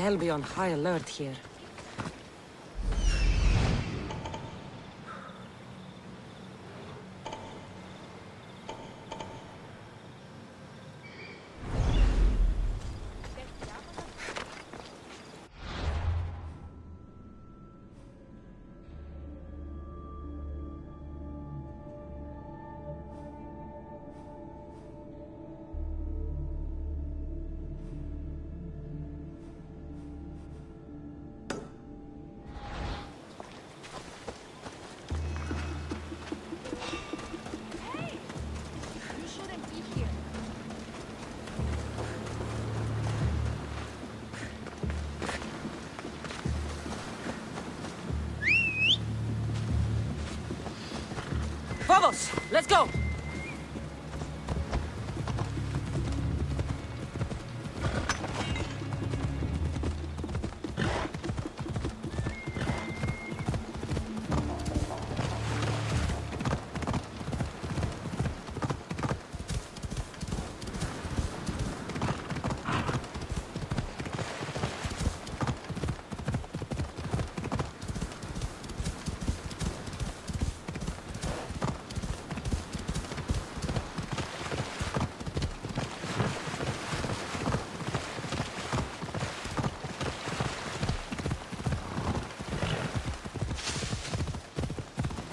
They'll be on high alert here. Vamos! Let's go!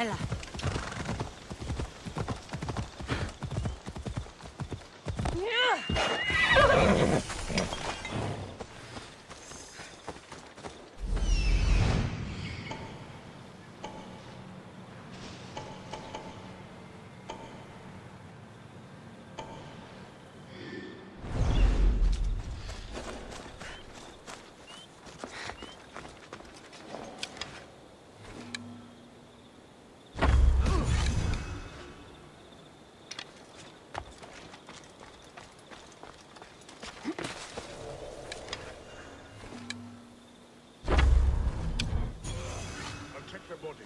Ella. Check the body.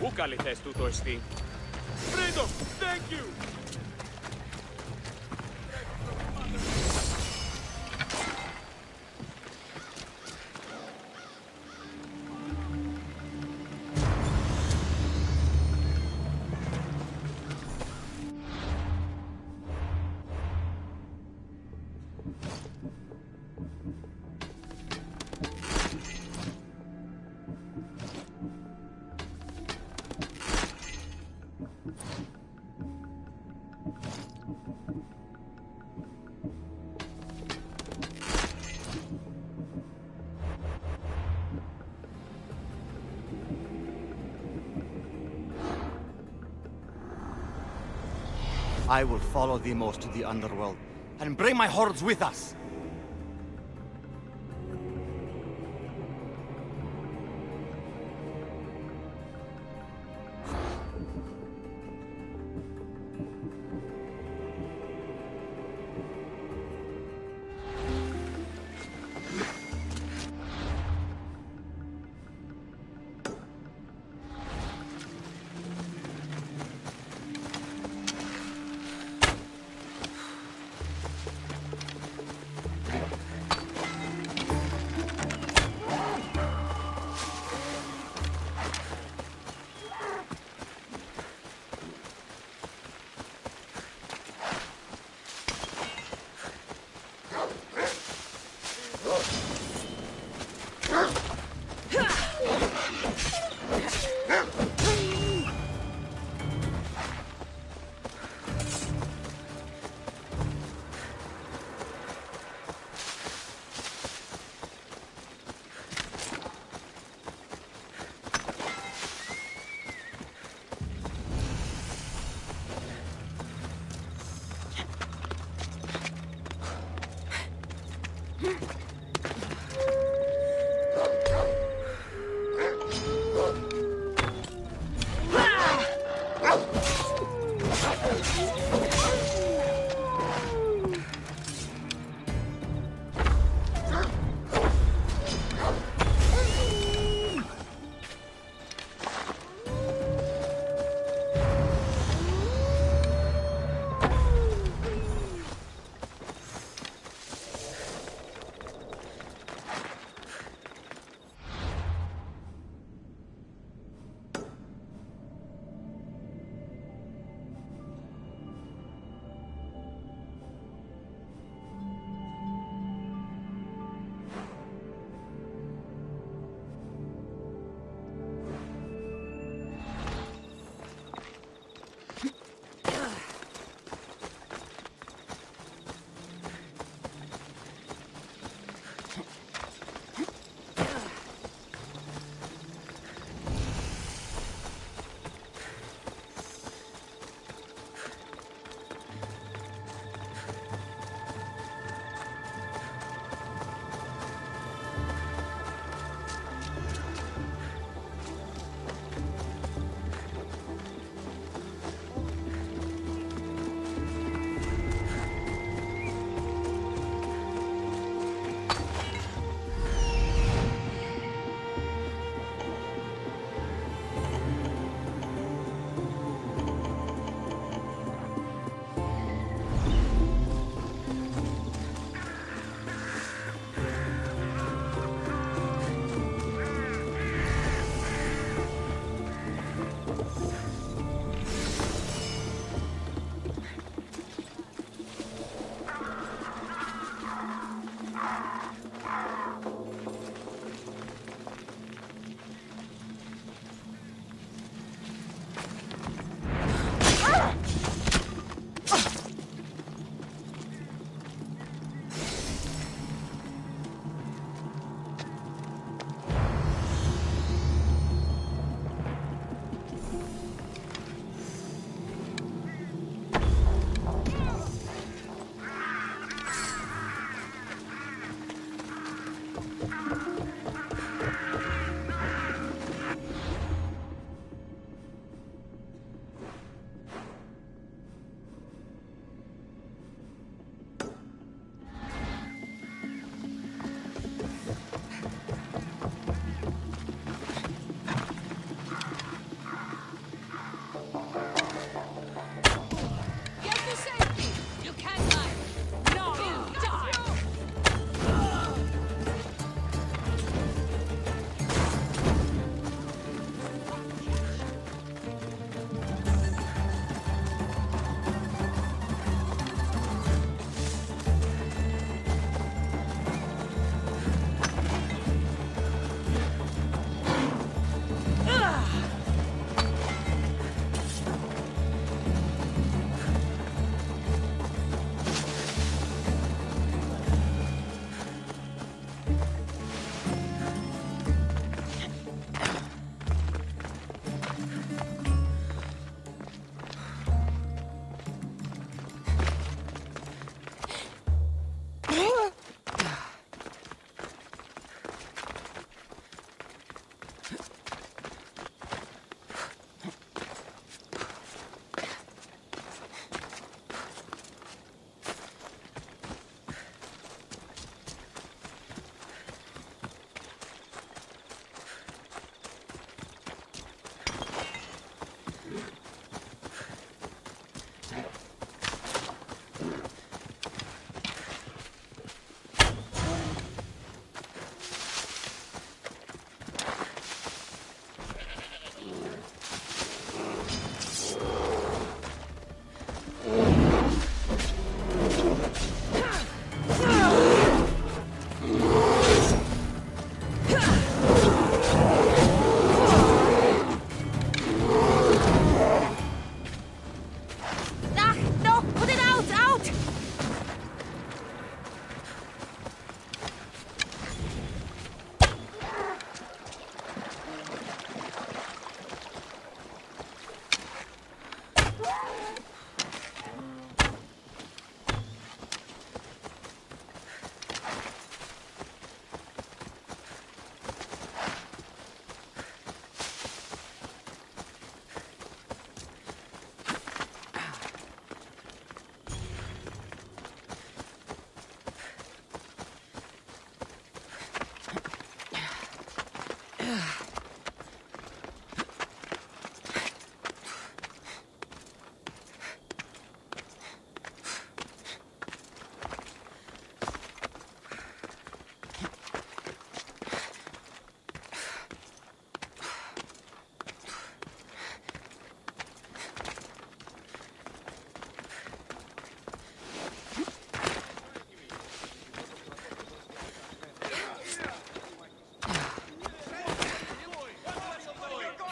Πού καλή θες τούτο εστί? Freedom! Thank you! I will follow Demos to the underworld and bring my hordes with us.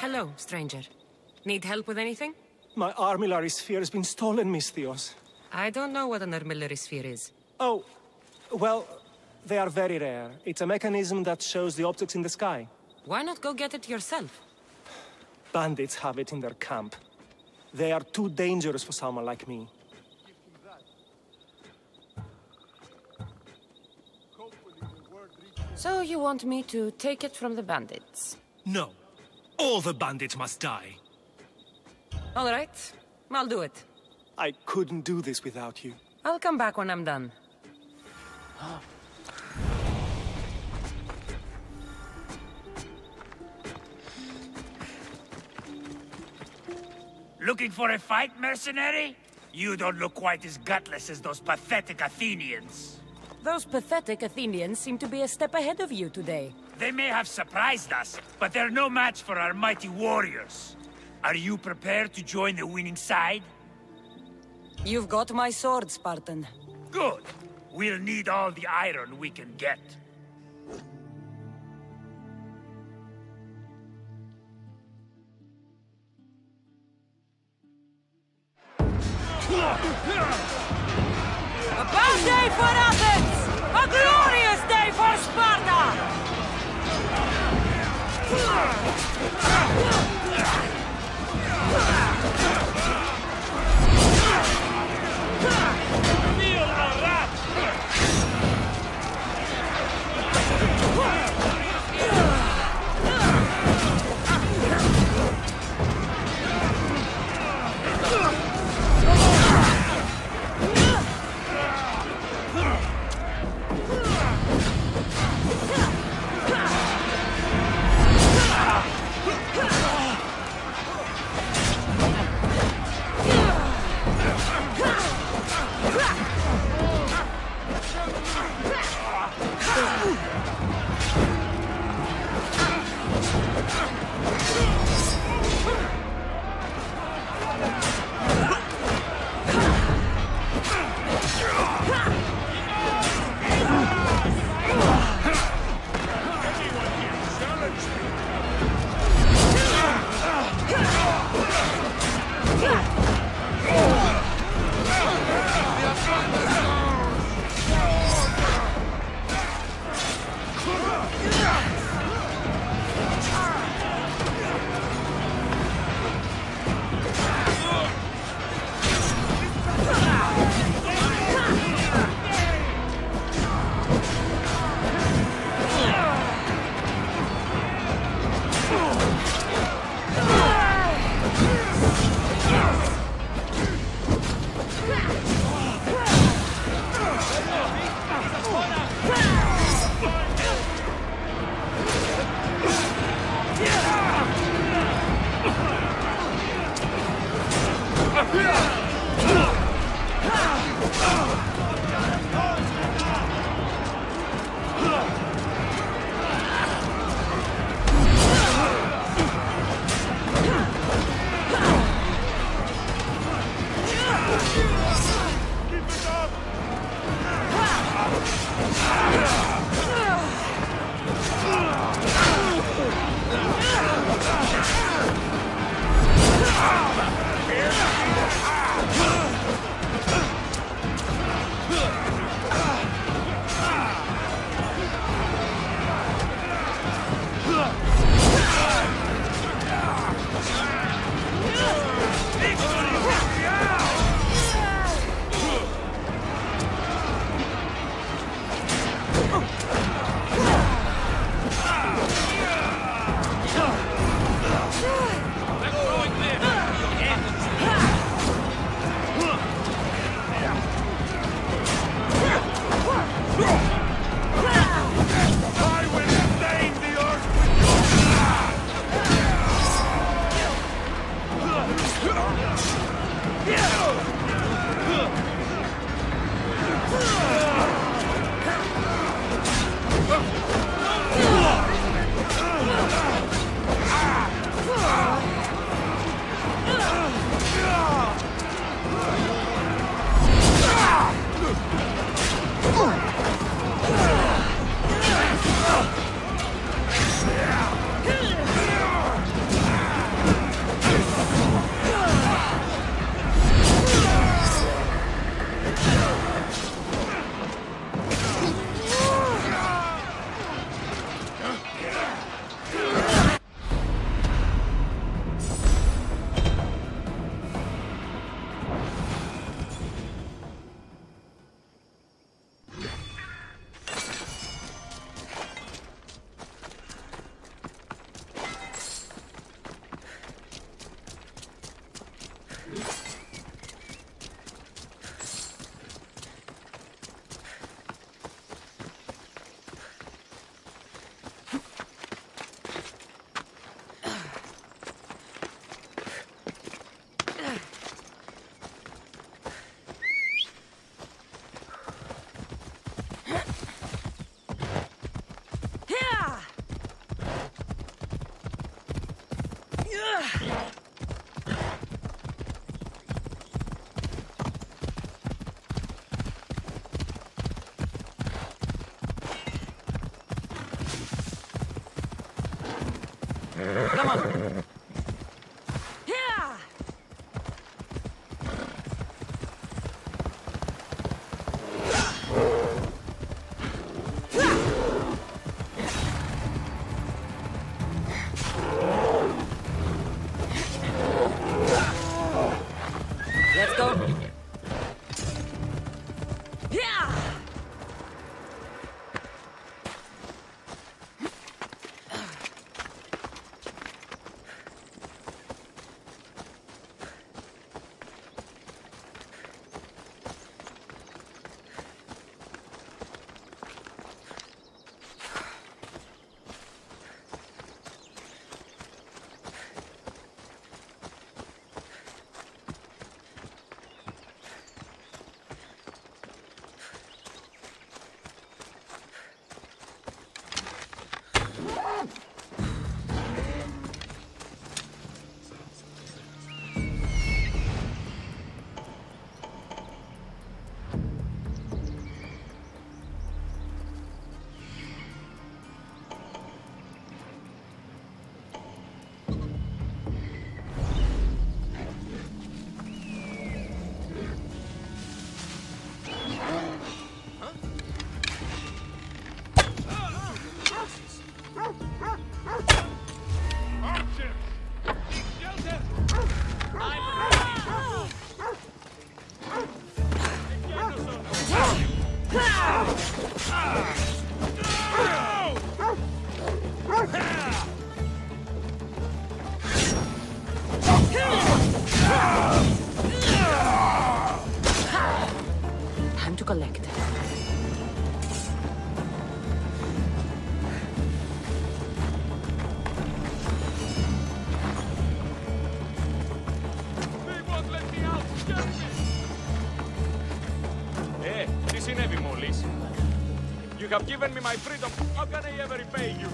Hello, stranger. Need help with anything? My armillary sphere has been stolen, Misthios. I don't know what an armillary sphere is. Oh, well, they are very rare. It's a mechanism that shows the objects in the sky. Why not go get it yourself? Bandits have it in their camp. They are too dangerous for someone like me. So you want me to take it from the bandits? No. All the bandits must die. All right. I'll do it. I couldn't do this without you. I'll come back when I'm done. Looking for a fight, mercenary? You don't look quite as gutless as those pathetic Athenians. Those pathetic Athenians seem to be a step ahead of you today. They may have surprised us, but they're no match for our mighty warriors. Are you prepared to join the winning side? You've got my sword, Spartan. Good. We'll need all the iron we can get. A bad day for Athens! A glorious day for Sparta! Feel our wrath! Come on. Yeah. Let's go. Yeah. Time to collect. Τι συνέβη μόλις? You have given me my freedom. How can I ever repay you?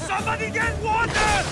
Somebody get water!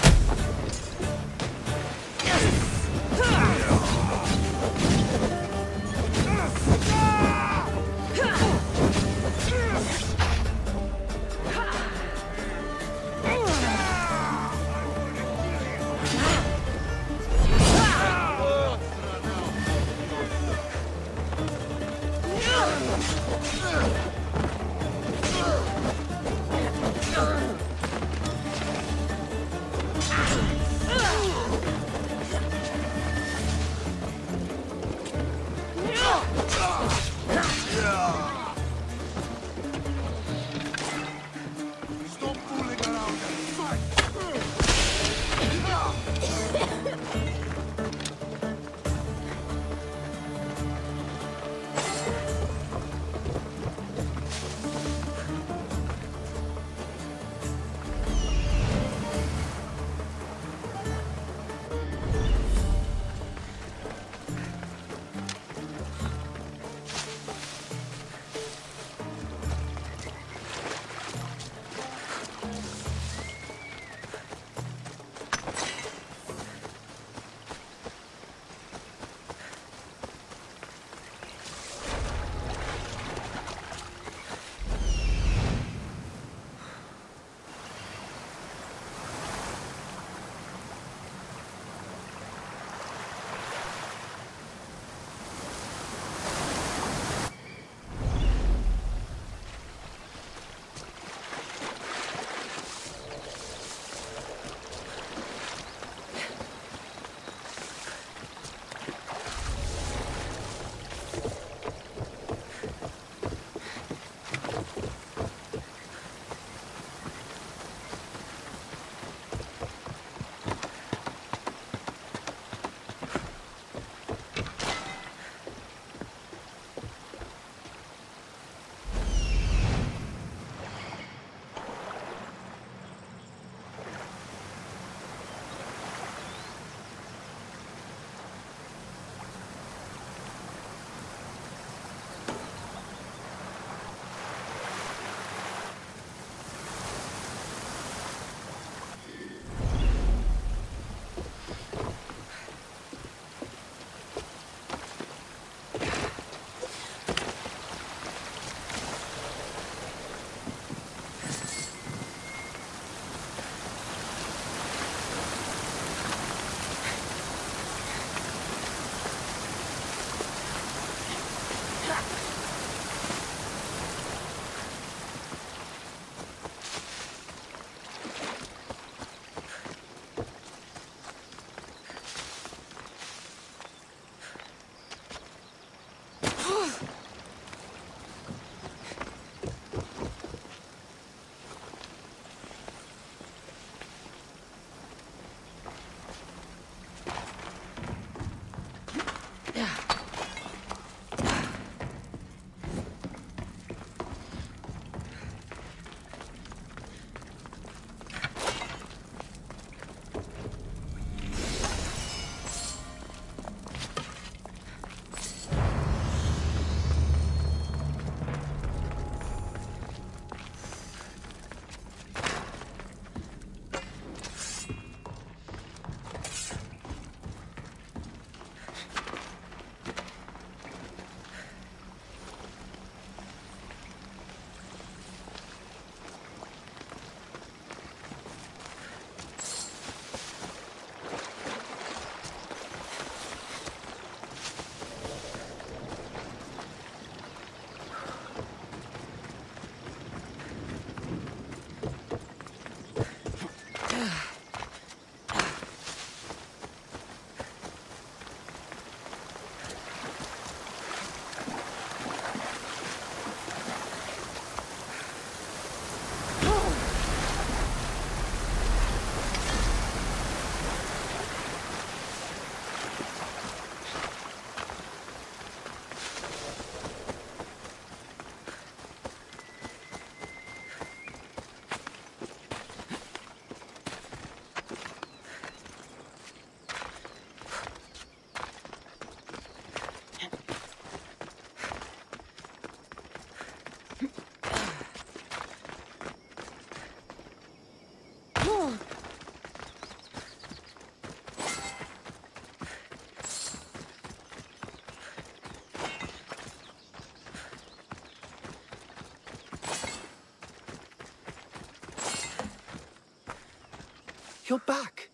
You're back.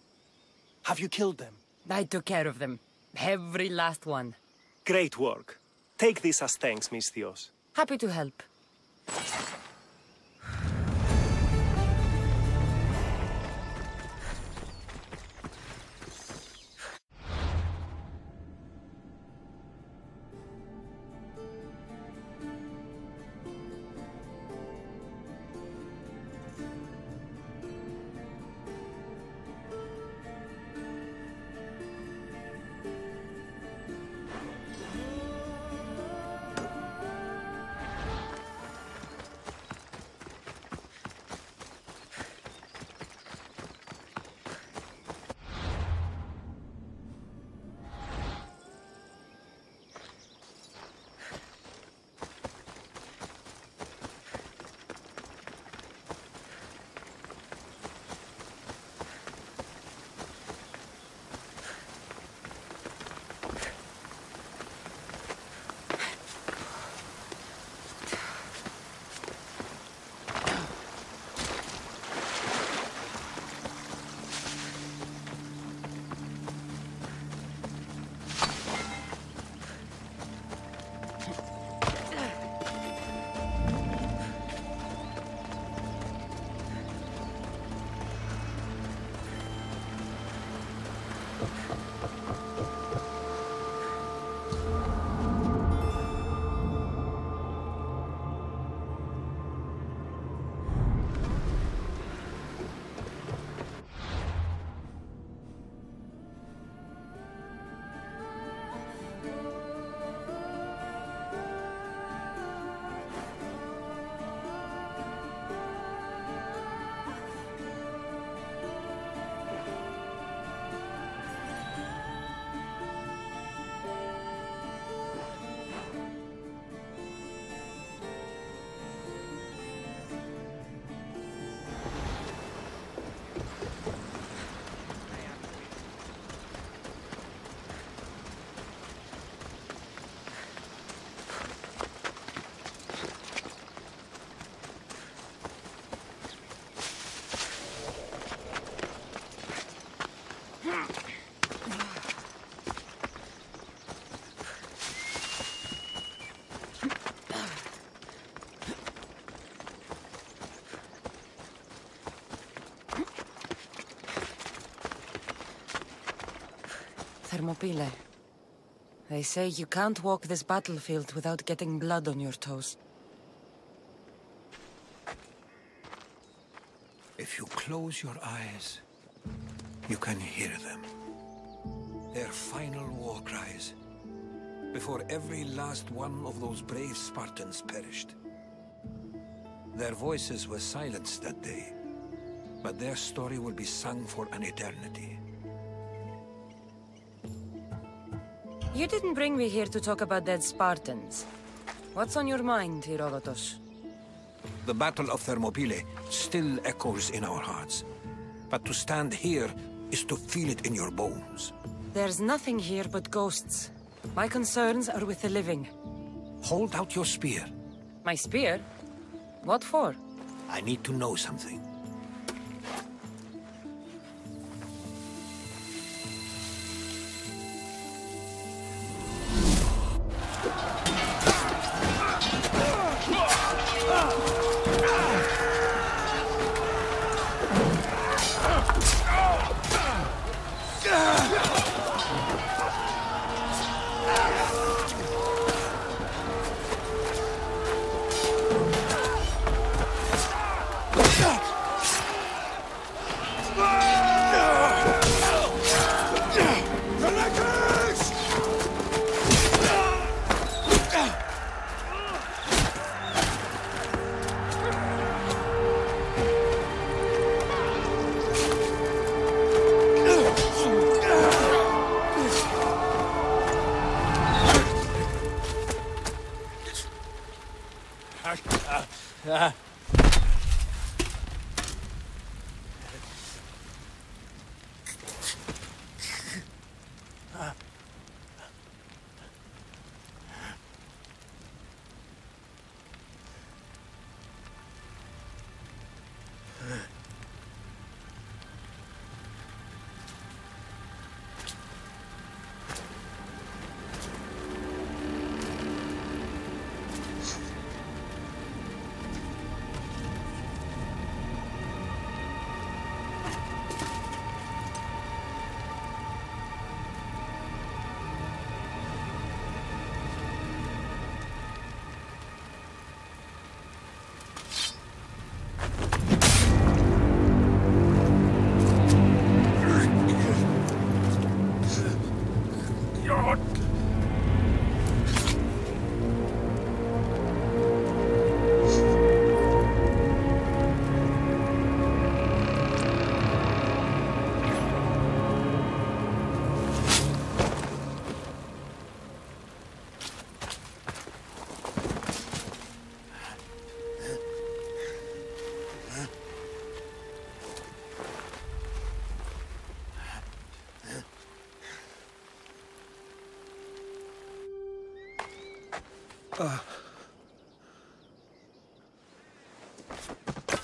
Have you killed them? I took care of them. Every last one. Great work. Take this as thanks, Misthios. Happy to help. Thermopylae. They say you can't walk this battlefield without getting blood on your toes. If you close your eyes, you can hear them. Their final war cries, before every last one of those brave Spartans perished. Their voices were silenced that day, but their story will be sung for an eternity. You didn't bring me here to talk about dead Spartans. What's on your mind, Herodotus? The Battle of Thermopylae still echoes in our hearts. But to stand here is to feel it in your bones. There's nothing here but ghosts. My concerns are with the living. Hold out your spear. My spear? What for? I need to know something.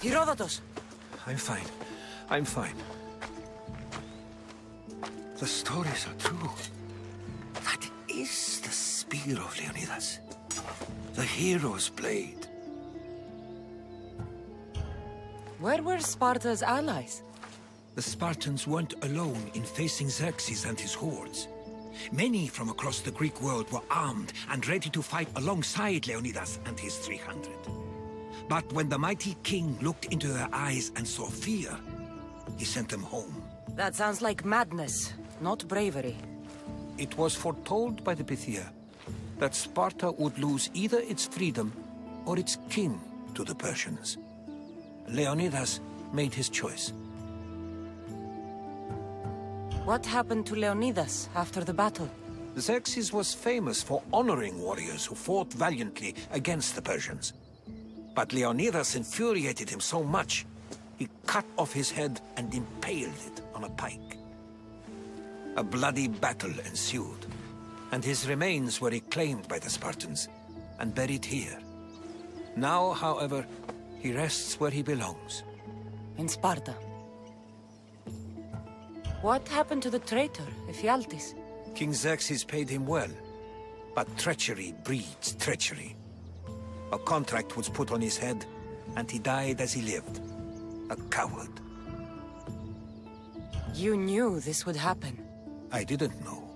Herodotus! I'm fine. I'm fine. The stories are true. That is the spear of Leonidas. The hero's blade. Where were Sparta's allies? The Spartans weren't alone in facing Xerxes and his hordes. Many from across the Greek world were armed and ready to fight alongside Leonidas and his 300. But when the mighty king looked into their eyes and saw fear, he sent them home. That sounds like madness, not bravery. It was foretold by the Pythia that Sparta would lose either its freedom or its king to the Persians. Leonidas made his choice. What happened to Leonidas after the battle? Xerxes was famous for honoring warriors who fought valiantly against the Persians. But Leonidas infuriated him so much, he cut off his head and impaled it on a pike. A bloody battle ensued, and his remains were reclaimed by the Spartans and buried here. Now, however, he rests where he belongs. In Sparta. What happened to the traitor, Ephialtes? King Xerxes paid him well, but treachery breeds treachery. A contract was put on his head, and he died as he lived. A coward. You knew this would happen. I didn't know,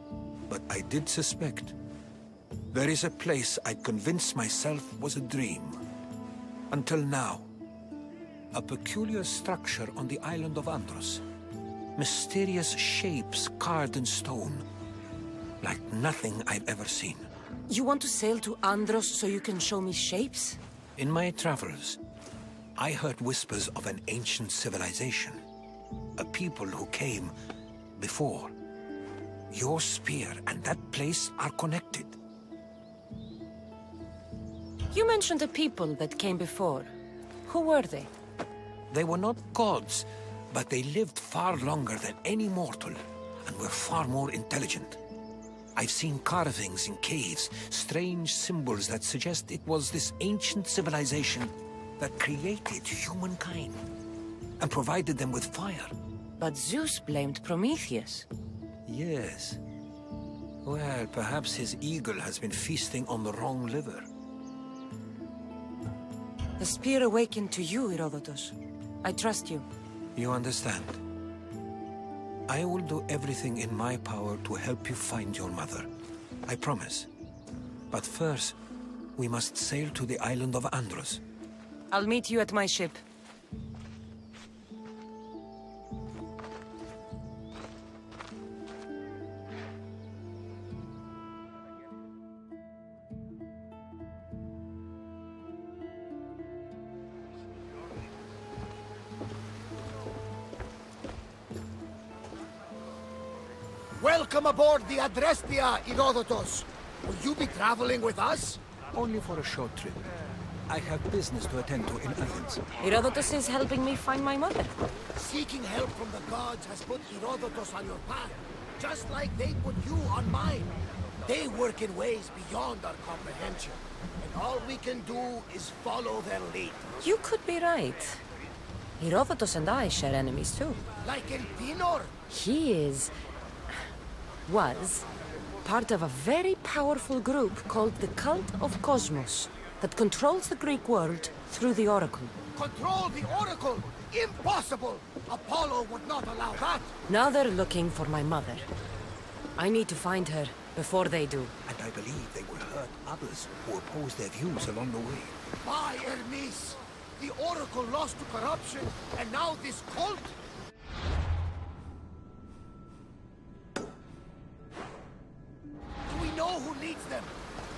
but I did suspect. There is a place I'd convinced myself was a dream. Until now. A peculiar structure on the island of Andros. Mysterious shapes carved in stone. Like nothing I've ever seen. You want to sail to Andros so you can show me shapes? In my travels, I heard whispers of an ancient civilization. A people who came before. Your spear and that place are connected. You mentioned a people that came before. Who were they? They were not gods, but they lived far longer than any mortal, and were far more intelligent. I've seen carvings in caves, strange symbols that suggest it was this ancient civilization that created humankind, and provided them with fire. But Zeus blamed Prometheus. Yes. Well, perhaps his eagle has been feasting on the wrong liver. The spear awakened to you, Herodotus. I trust you. You understand. I will do everything in my power to help you find your mother. I promise. But first, we must sail to the island of Andros. I'll meet you at my ship. Welcome aboard the Adrestia, Herodotus. Will you be traveling with us? Only for a short trip. I have business to attend to in Athens. Herodotus is helping me find my mother. Seeking help from the gods has put Herodotus on your path, just like they put you on mine. They work in ways beyond our comprehension, and all we can do is follow their lead. You could be right. Herodotus and I share enemies too. Like Elpinor. He was part of a very powerful group called the Cult of Cosmos that controls the Greek world through the Oracle. Control the Oracle? Impossible! Apollo would not allow that. Now they're looking for my mother. I need to find her before they do. And I believe they will hurt others who oppose their views along the way. By Hermes! The Oracle lost to corruption, and now this cult? Do we know who leads them?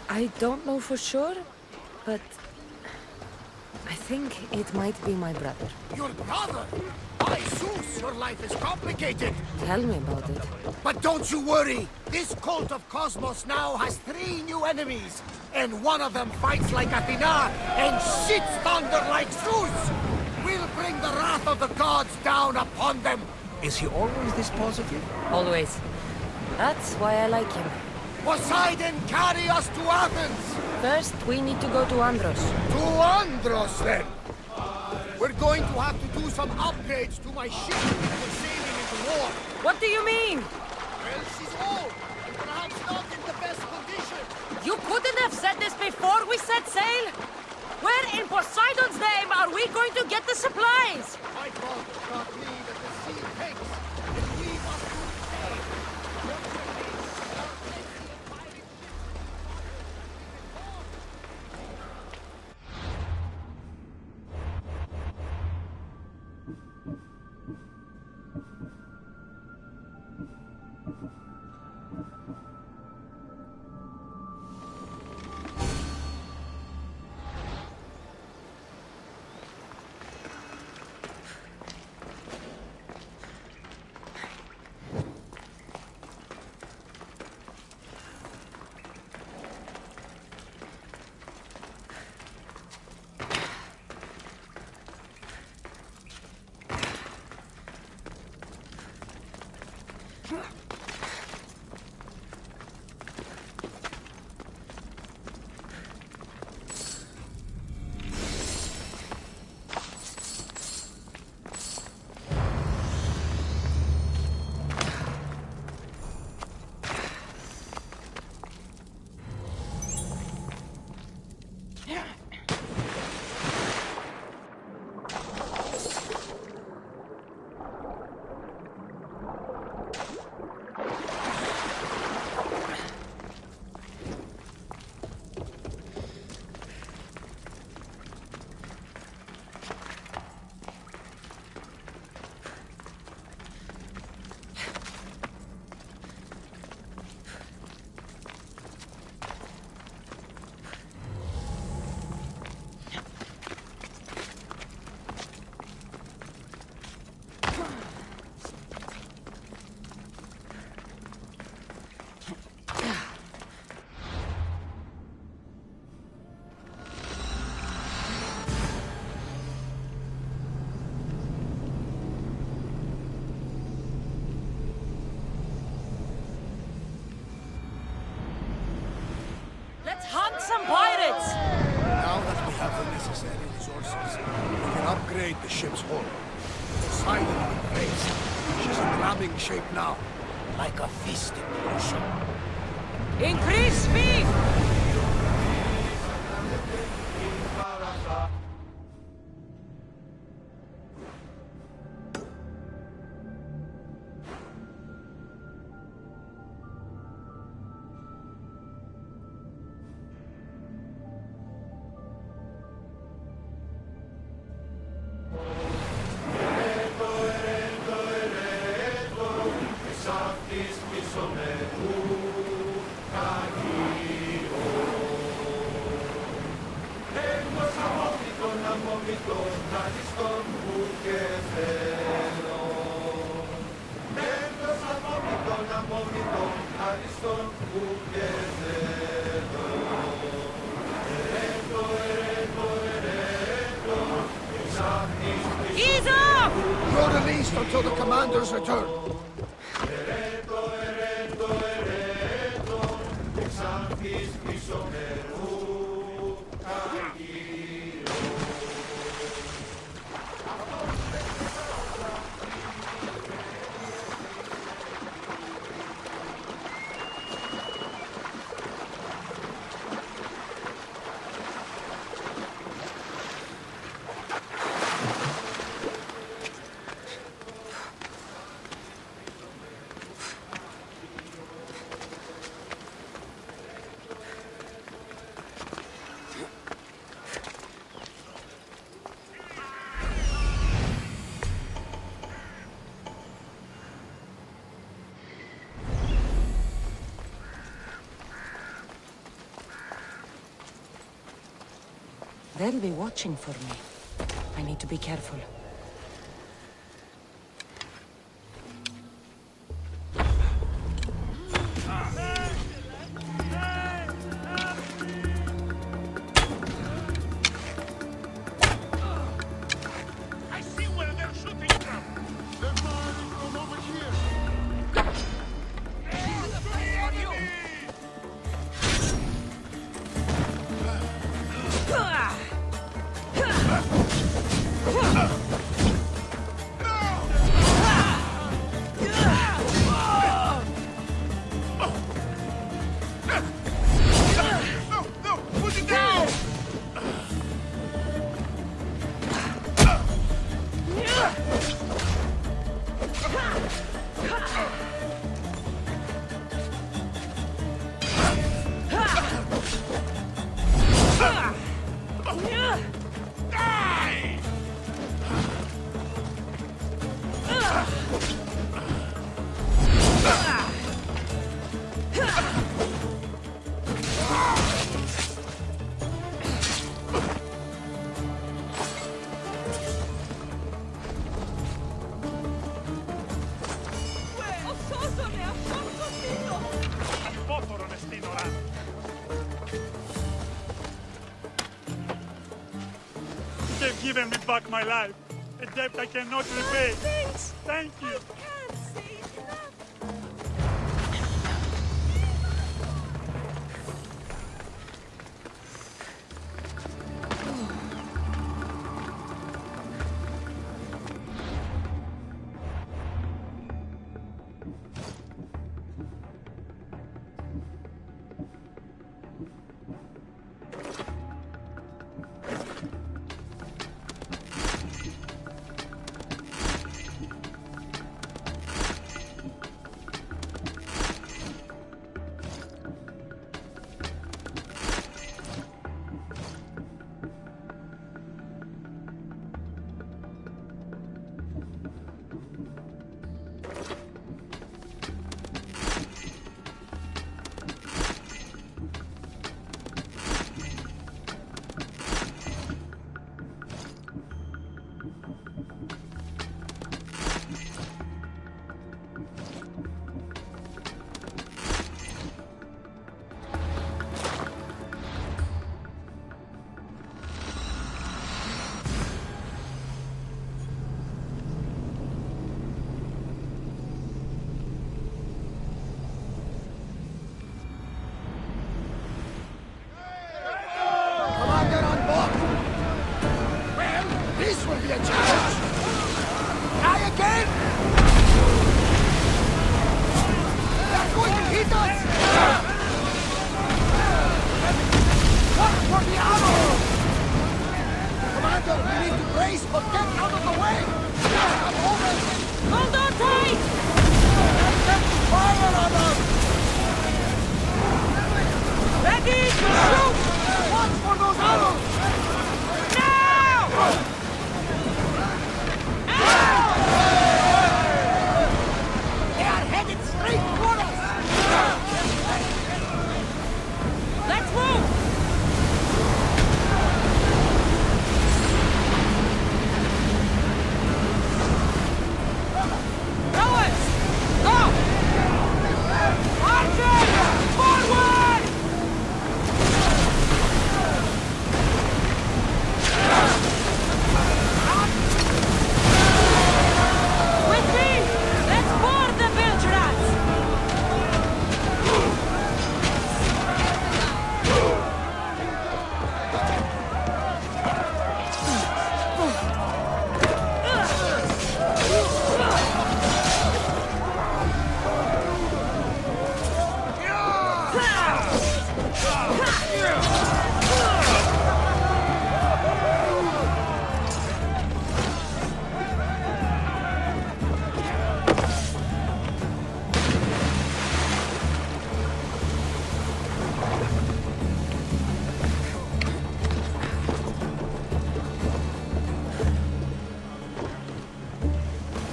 I don't know for sure, but I think it might be my brother. Your brother? By Zeus, your life is complicated. Tell me about it. But don't you worry. This cult of Cosmos now has 3 new enemies. And one of them fights like Athena and shits thunder like Zeus. We'll bring the wrath of the gods down upon them. Is he always this positive? Always. That's why I like him. Poseidon, carry us to Athens! First, we need to go to Andros. To Andros, then! We're going to have to do some upgrades to my ship for sailing into war. What do you mean? Well, she's old, and perhaps not in the best condition. You couldn't have said this before we set sail? Where in Poseidon's name are we going to get the supplies? My father taught me that the sea takes, and we must do the same. Hunt some pirates! Now that we have the necessary resources, we can upgrade the ship's hull. Poseidon will praise. She's in ramming shape now, like a fist in the ocean. Increase speed! Ease up! You're released until the commander's return. They'll be watching for me. I need to be careful. I see where they're shooting from! They're firing from over here! Die! They've given me back my life. A debt I cannot repay. Thanks! Thank you. I can't say enough. Commander on board! Well, this will be a challenge! Try again! They're going to hit us! Watch for the arrow! Commander, we need to brace or get out of the way! Come over! Hold on tight! Let them fire on us! Ready to shoot! Watch for those arrows! Now! They are headed straight for us! Let's move! Rowers! Go! Archers! Forward! With me! Let's board the bilge rats!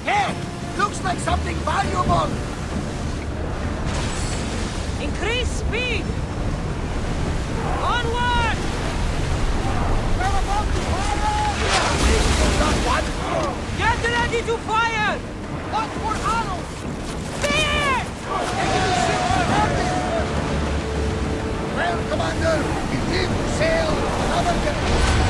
Hey! Looks like something valuable! Increase speed! Onward! We're about to fire! Not one! Get ready to fire! Watch for arrows! There! Enemy ships surrounded! Well, Commander, we need to sail another direction.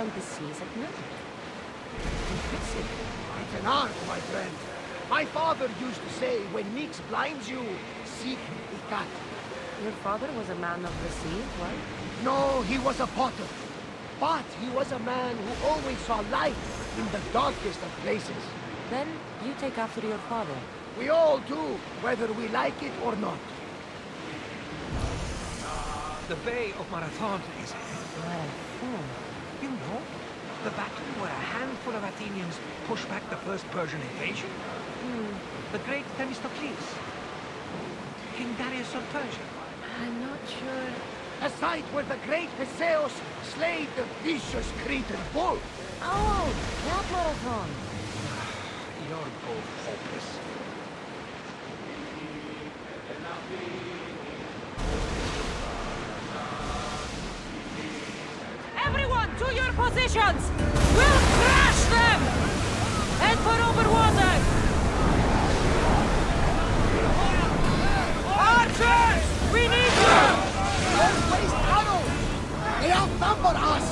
The seas at night. Impressive. It's an art, my friend. My father used to say, when Nix blinds you, seek Ikat. Your father was a man of the sea, right? No, he was a potter. But he was a man who always saw light in the darkest of places. Then you take after your father. We all do, whether we like it or not. The Bay of Marathon is... Marathon? You know, the battle where a handful of Athenians pushed back the first Persian invasion? The great Themistocles. King Darius of Persia. I'm not sure. A site where the great Perseus slayed the vicious Cretan bull. Oh, that marathon. You're both hopeless. Everyone, to your positions! We'll crush them! Head for over water! Archers! We need you! Don't waste arrows! They outnumber us!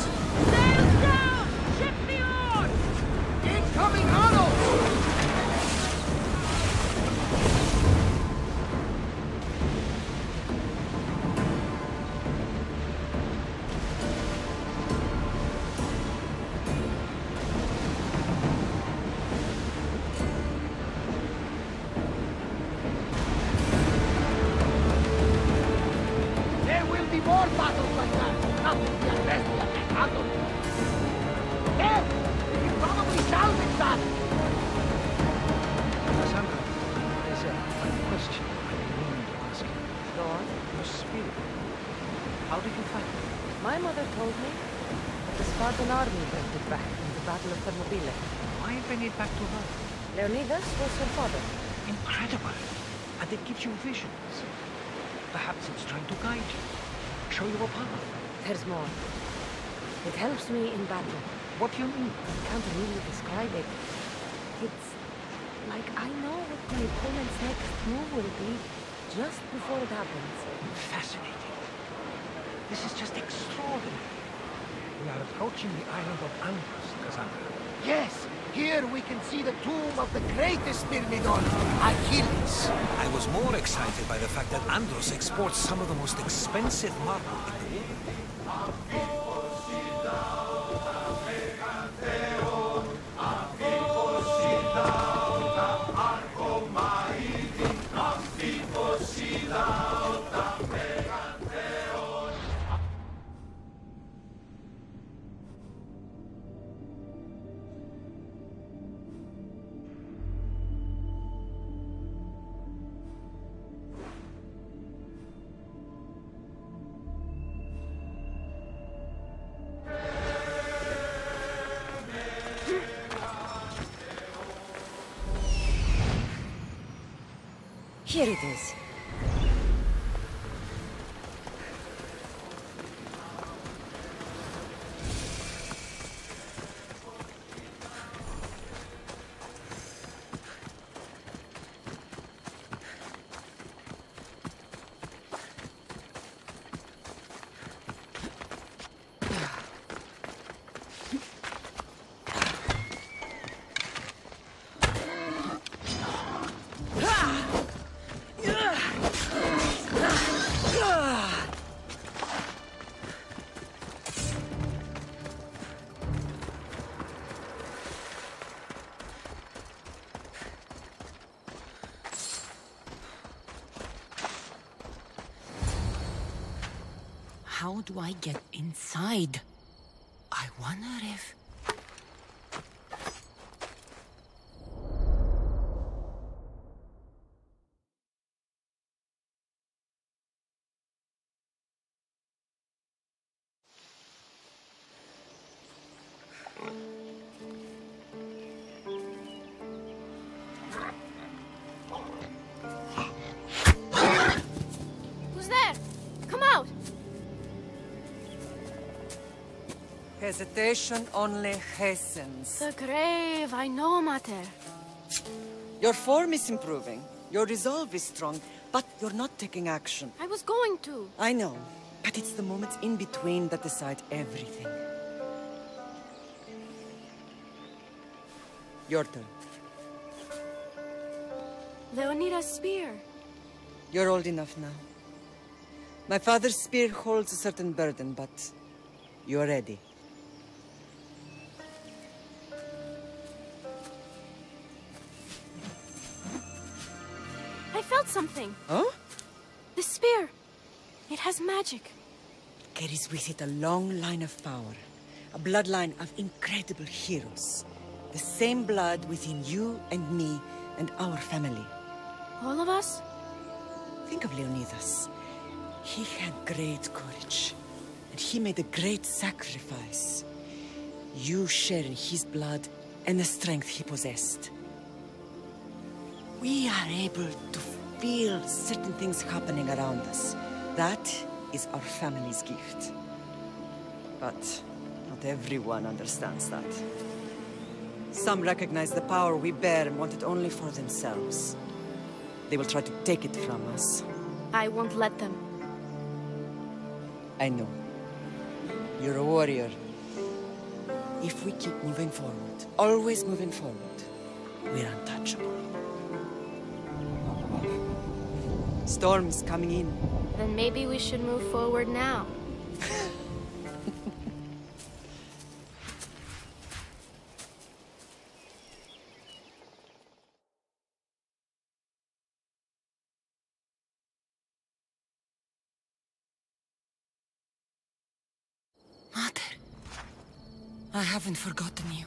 Sails down! Ship the oars! Incoming arrows! More battles like that. Nothing can best be handled. There! We can probably salvage that! Cassandra, there's a question I mean to ask you. Go on. Your spirit. How did you fight it? My mother told me that the Spartan army brought it back in the Battle of Thermopylae. Why bring it back to her? Leonidas was her father. Incredible. And it gives you visions. Perhaps it's trying to guide you. Show you a path. There's more. It helps me in battle. What do you mean? I can't really describe it. It's like I know what my opponent's next move will be just before it happens. Fascinating. This is just extraordinary. We are approaching the island of Andros, Cassandra. Yes, here we can see the tomb of the greatest Myrmidon, Achilles. I was more excited by the fact that Andros exports some of the most expensive marble in the world. Here it is. How do I get inside? I wonder if... Who's there? Come out! Hesitation only hastens. The grave, I know, Mater. Your form is improving. Your resolve is strong, but you're not taking action. I was going to. I know, but it's the moments in between that decide everything. Your turn. Leonida's spear. You're old enough now. My father's spear holds a certain burden, but you're ready. I felt something. Huh? The spear. It has magic. Carries with it a long line of power. A bloodline of incredible heroes. The same blood within you and me and our family. All of us? Think of Leonidas. He had great courage. And he made a great sacrifice. You share in his blood and the strength he possessed. We are able to feel certain things happening around us. That is our family's gift. But not everyone understands that. Some recognize the power we bear and want it only for themselves. They will try to take it from us. I won't let them. I know. You're a warrior. If we keep moving forward, always moving forward, we're untouchable. Storm's coming in. Then maybe we should move forward now. Mother, I haven't forgotten you.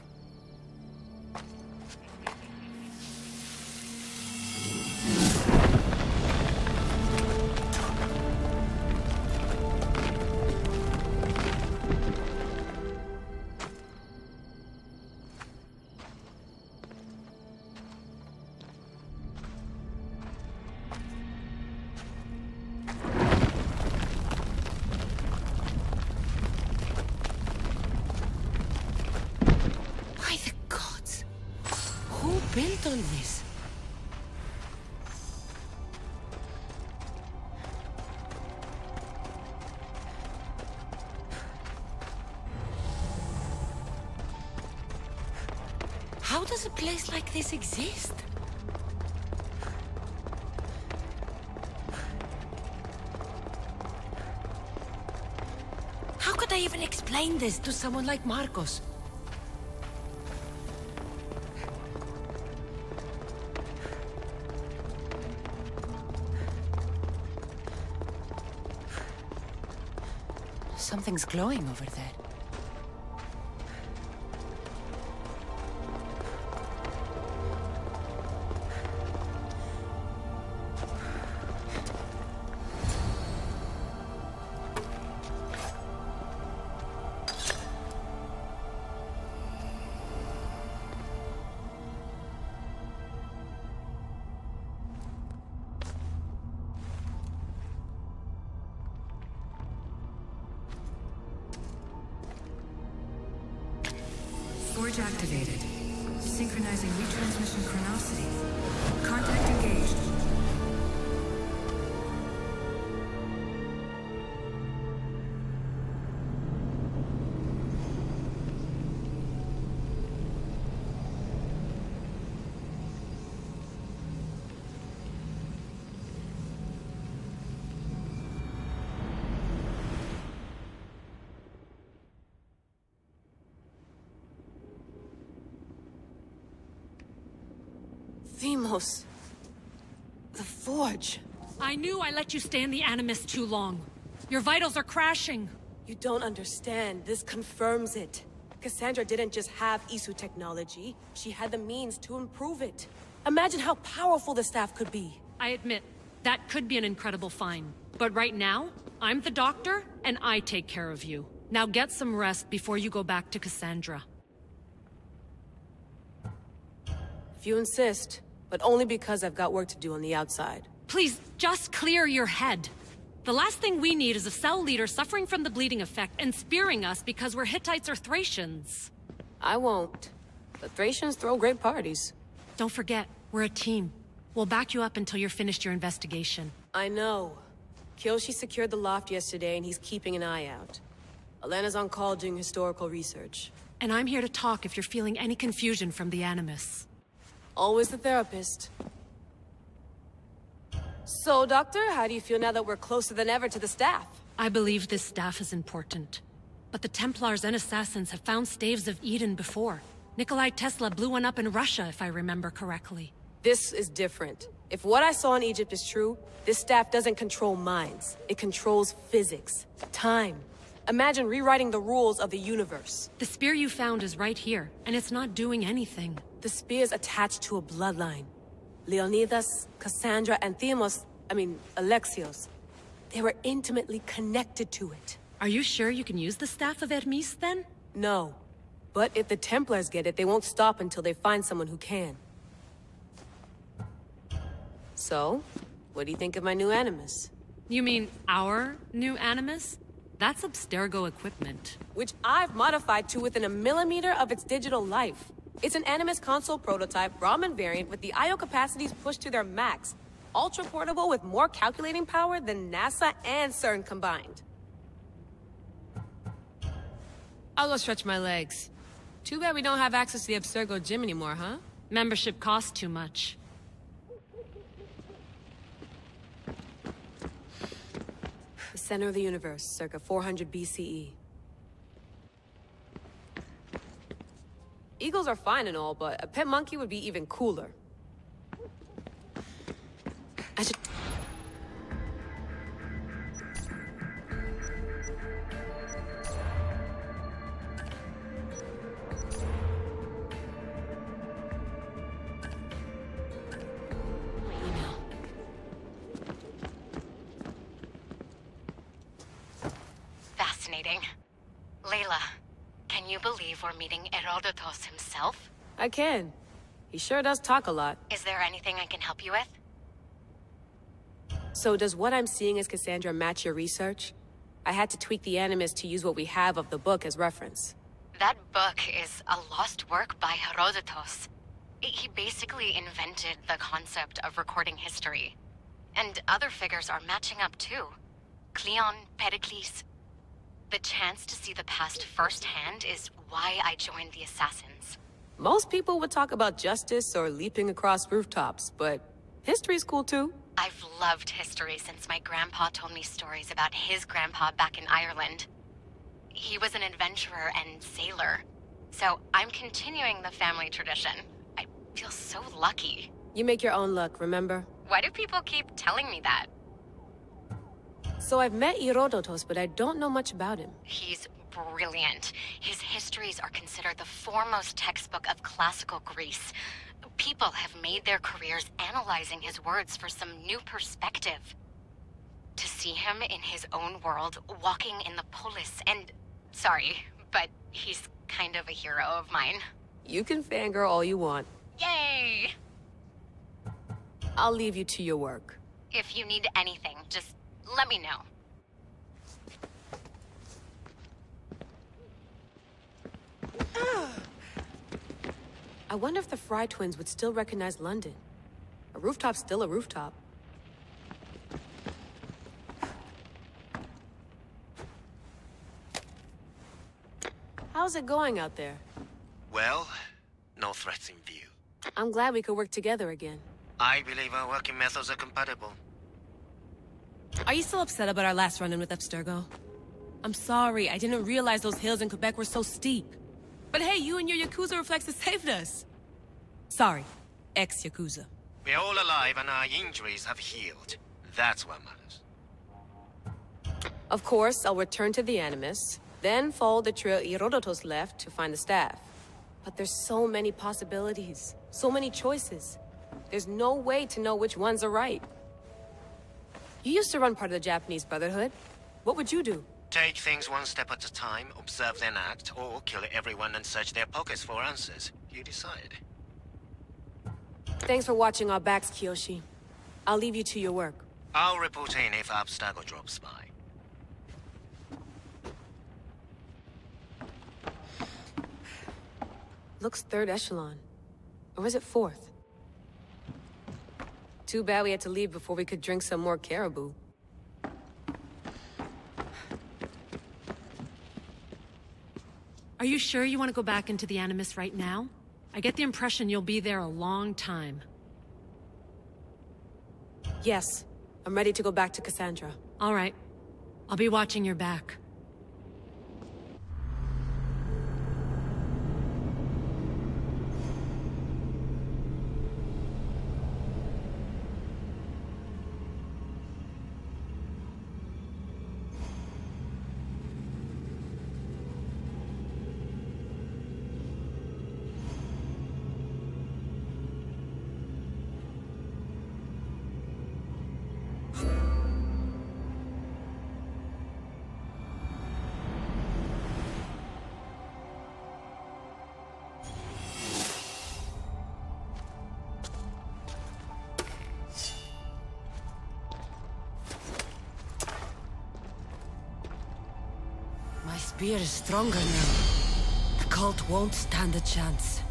Built all this? How does a place like this exist? How could I even explain this to someone like Marcos? Something's glowing over there. Forge activated. Synchronizing retransmission chronicity. Contact engaged. Themos. The Forge. I knew I let you stay in the Animus too long. Your vitals are crashing. You don't understand. This confirms it. Cassandra didn't just have Isu technology. She had the means to improve it. Imagine how powerful the staff could be. I admit, that could be an incredible find. But right now, I'm the doctor, and I take care of you. Now get some rest before you go back to Cassandra. If you insist, but only because I've got work to do on the outside. Please, just clear your head. The last thing we need is a cell leader suffering from the bleeding effect and spearing us because we're Hittites or Thracians. I won't. The Thracians throw great parties. Don't forget, we're a team. We'll back you up until you're finished your investigation. I know. Kyoshi secured the loft yesterday and he's keeping an eye out. Elena's on call doing historical research. And I'm here to talk if you're feeling any confusion from the Animus. Always the therapist. So, Doctor, how do you feel now that we're closer than ever to the staff? I believe this staff is important. But the Templars and Assassins have found staves of Eden before. Nikolai Tesla blew one up in Russia, if I remember correctly. This is different. If what I saw in Egypt is true, this staff doesn't control minds. It controls physics, time. Imagine rewriting the rules of the universe. The spear you found is right here, and it's not doing anything. The spear's attached to a bloodline. Leonidas, Cassandra, and Alexios. They were intimately connected to it. Are you sure you can use the Staff of Hermes, then? No. But if the Templars get it, they won't stop until they find someone who can. So, what do you think of my new Animus? You mean our new Animus? That's Abstergo equipment. Which I've modified to within a millimeter of its digital life. It's an Animus console prototype, Raman variant, with the I/O capacities pushed to their max. Ultra-portable with more calculating power than NASA and CERN combined. I'll go stretch my legs. Too bad we don't have access to the Abstergo gym anymore, huh? Membership costs too much. The center of the universe, circa 400 BCE. Eagles are fine and all, but a pet monkey would be even cooler. I should... email. Fascinating. Layla. Can you believe we're meeting Herodotus himself? I can. He sure does talk a lot. Is there anything I can help you with? So does what I'm seeing as Cassandra match your research? I had to tweak the Animus to use what we have of the book as reference. That book is a lost work by Herodotus. He basically invented the concept of recording history. And other figures are matching up too. Cleon, Pericles. The chance to see the past firsthand is why I joined the Assassins. Most people would talk about justice or leaping across rooftops, but history's cool too. I've loved history since my grandpa told me stories about his grandpa back in Ireland. He was an adventurer and sailor, so I'm continuing the family tradition. I feel so lucky. You make your own luck, remember? Why do people keep telling me that? So I've met Herodotus, but I don't know much about him. He's brilliant. His histories are considered the foremost textbook of classical Greece. People have made their careers analyzing his words for some new perspective. To see him in his own world, walking in the polis, and... Sorry, but he's kind of a hero of mine. You can fangirl all you want. Yay! I'll leave you to your work. If you need anything, just let me know. I wonder if the Fry twins would still recognize London. A rooftop's still a rooftop. How's it going out there? Well, no threats in view. I'm glad we could work together again. I believe our working methods are compatible. Are you still upset about our last run-in with Abstergo? I'm sorry, I didn't realize those hills in Quebec were so steep. But hey, you and your Yakuza reflexes saved us. Sorry, ex-Yakuza. We're all alive and our injuries have healed. That's what matters. Of course, I'll return to the Animus, then follow the trail Herodotus left to find the staff. But there's so many possibilities, so many choices. There's no way to know which ones are right. You used to run part of the Japanese Brotherhood. What would you do? Take things one step at a time, observe then act, or kill everyone and search their pockets for answers. You decide. Thanks for watching our backs, Kiyoshi. I'll leave you to your work. I'll report in if Abstergo drops by. Looks third echelon. Or is it fourth? Too bad we had to leave before we could drink some more caribou. Are you sure you want to go back into the Animus right now? I get the impression you'll be there a long time. Yes. I'm ready to go back to Cassandra. All right. I'll be watching your back. My spear is stronger now. The cult won't stand a chance.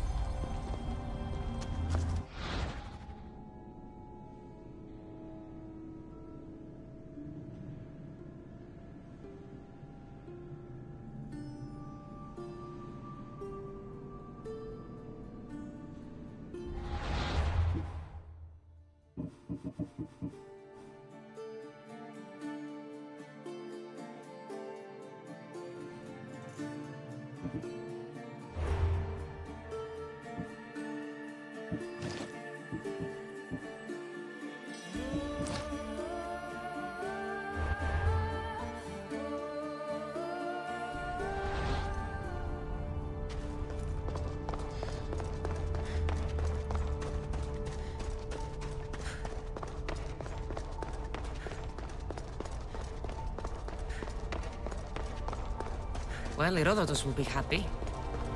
Well, Herodotus will be happy.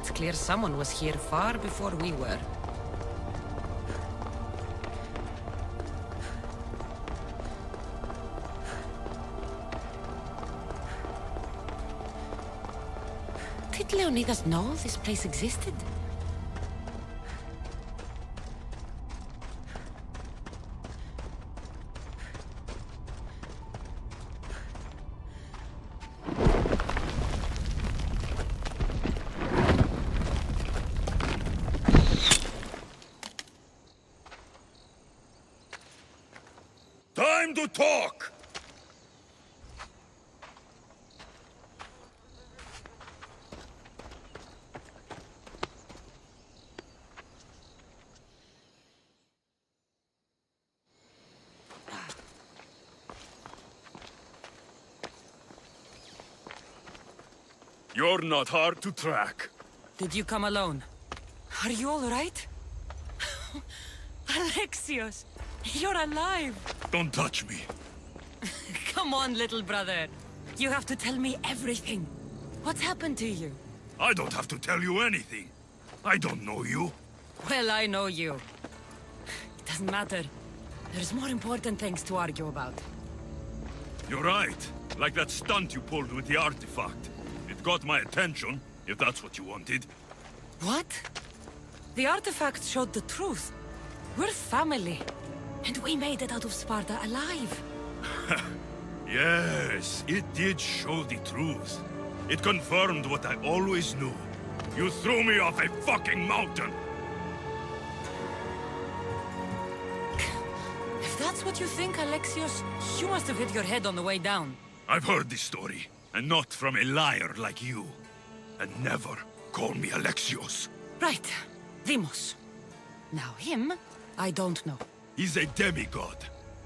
It's clear someone was here far before we were. Did Leonidas know this place existed? Time to talk! You're not hard to track. Did you come alone? Are you all right? Alexios, you're alive! Don't touch me. Come on, little brother. You have to tell me everything. What's happened to you? I don't have to tell you anything. I don't know you. Well, I know you. It doesn't matter. There's more important things to argue about. You're right. Like that stunt you pulled with the artifact. It got my attention, if that's what you wanted. What? The artifact showed the truth. We're family. And we made it out of Sparta alive. Yes, it did show the truth. It confirmed what I always knew. You threw me off a fucking mountain! If that's what you think, Alexios, you must have hit your head on the way down. I've heard this story, and not from a liar like you. And never call me Alexios. Right. Deimos. Now him, I don't know. He's a demigod,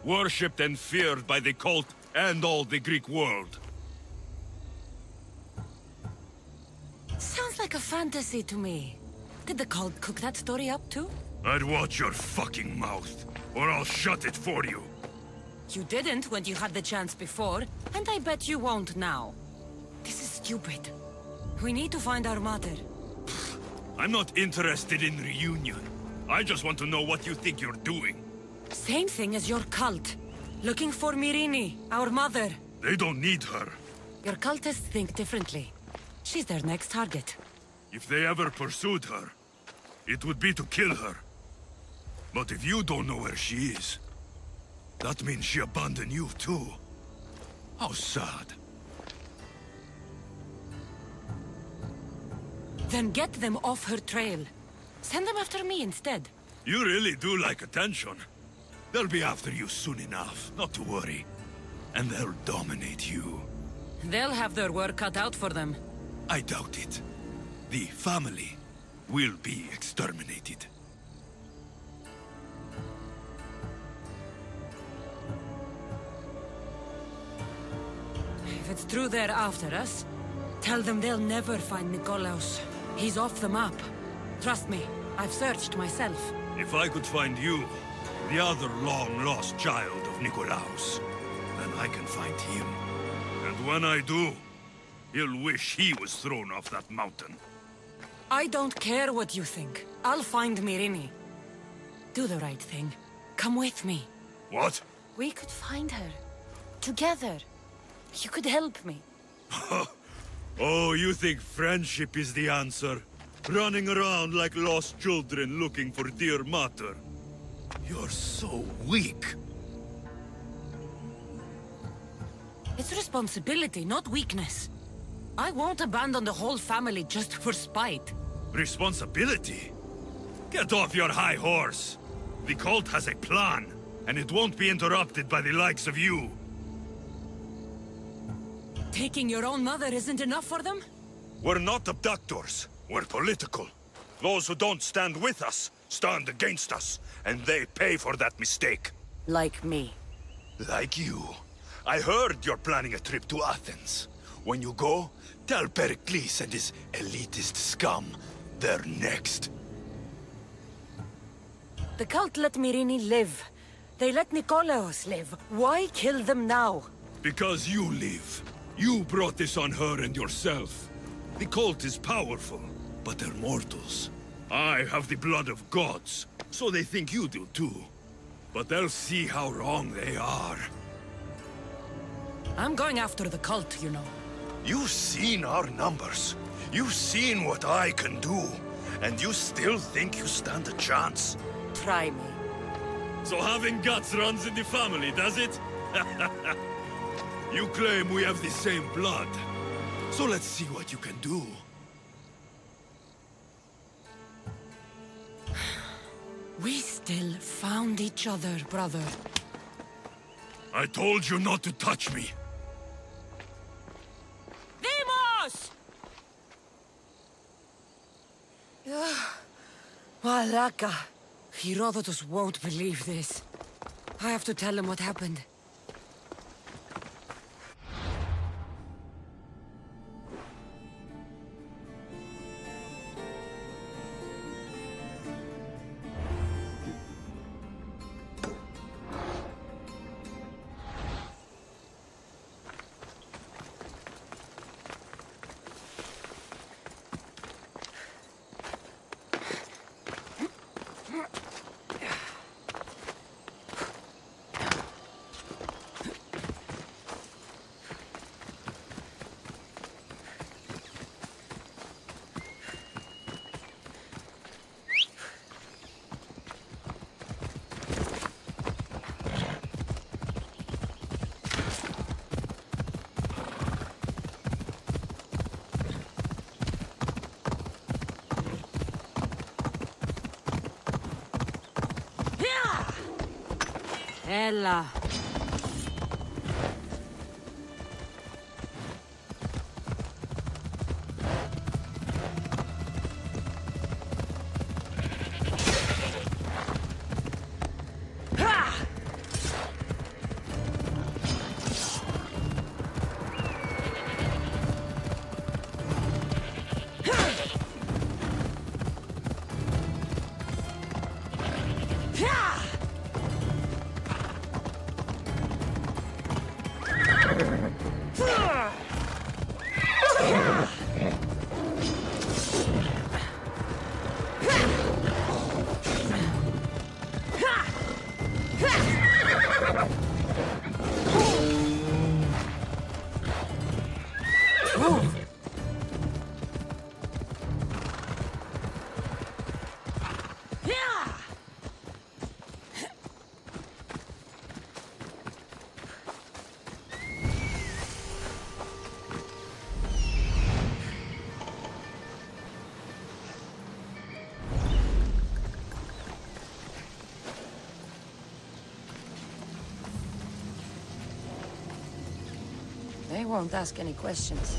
worshipped and feared by the cult and all the Greek world. Sounds like a fantasy to me. Did the cult cook that story up too? I'd watch your fucking mouth, or I'll shut it for you. You didn't when you had the chance before, and I bet you won't now. This is stupid. We need to find our mother. I'm not interested in reunion. I just want to know what you think you're doing. Same thing as your cult. Looking for Myrrine, our mother. They don't need her. Your cultists think differently. She's their next target. If they ever pursued her, it would be to kill her. But if you don't know where she is, that means she abandoned you too. How sad. Then get them off her trail. Send them after me instead. You really do like attention. They'll be after you soon enough, not to worry. And they'll dominate you. They'll have their work cut out for them. I doubt it. The family will be exterminated. If it's true they're after us, tell them they'll never find Nikolaos. He's off the map. Trust me, I've searched myself. If I could find you, the other long-lost child of Nikolaos, then I can find him. And when I do, he'll wish he was thrown off that mountain. I don't care what you think. I'll find Myrrine. Do the right thing. Come with me. What? We could find her. Together. You could help me. Oh, you think friendship is the answer? Running around like lost children looking for dear mater. You're so weak. It's responsibility, not weakness. I won't abandon the whole family just for spite. Responsibility? Get off your high horse. The cult has a plan, and it won't be interrupted by the likes of you. Taking your own mother isn't enough for them? We're not abductors. We're political. Those who don't stand with us stand against us, and they pay for that mistake. Like me. Like you. I heard you're planning a trip to Athens. When you go, tell Pericles and his elitist scum they're next. The cult let Myrrine live. They let Nikolaos live. Why kill them now? Because you live. You brought this on her and yourself. The cult is powerful, but they're mortals. I have the blood of gods, so they think you do too. But they'll see how wrong they are. I'm going after the cult, you know. You've seen our numbers. You've seen what I can do. And you still think you stand a chance? Try me. So having guts runs in the family, does it? You claim we have the same blood. So let's see what you can do. We still found each other, brother. I told you not to touch me. Deimos! Malaka. Herodotus won't believe this. I have to tell him what happened. Ella. They won't ask any questions.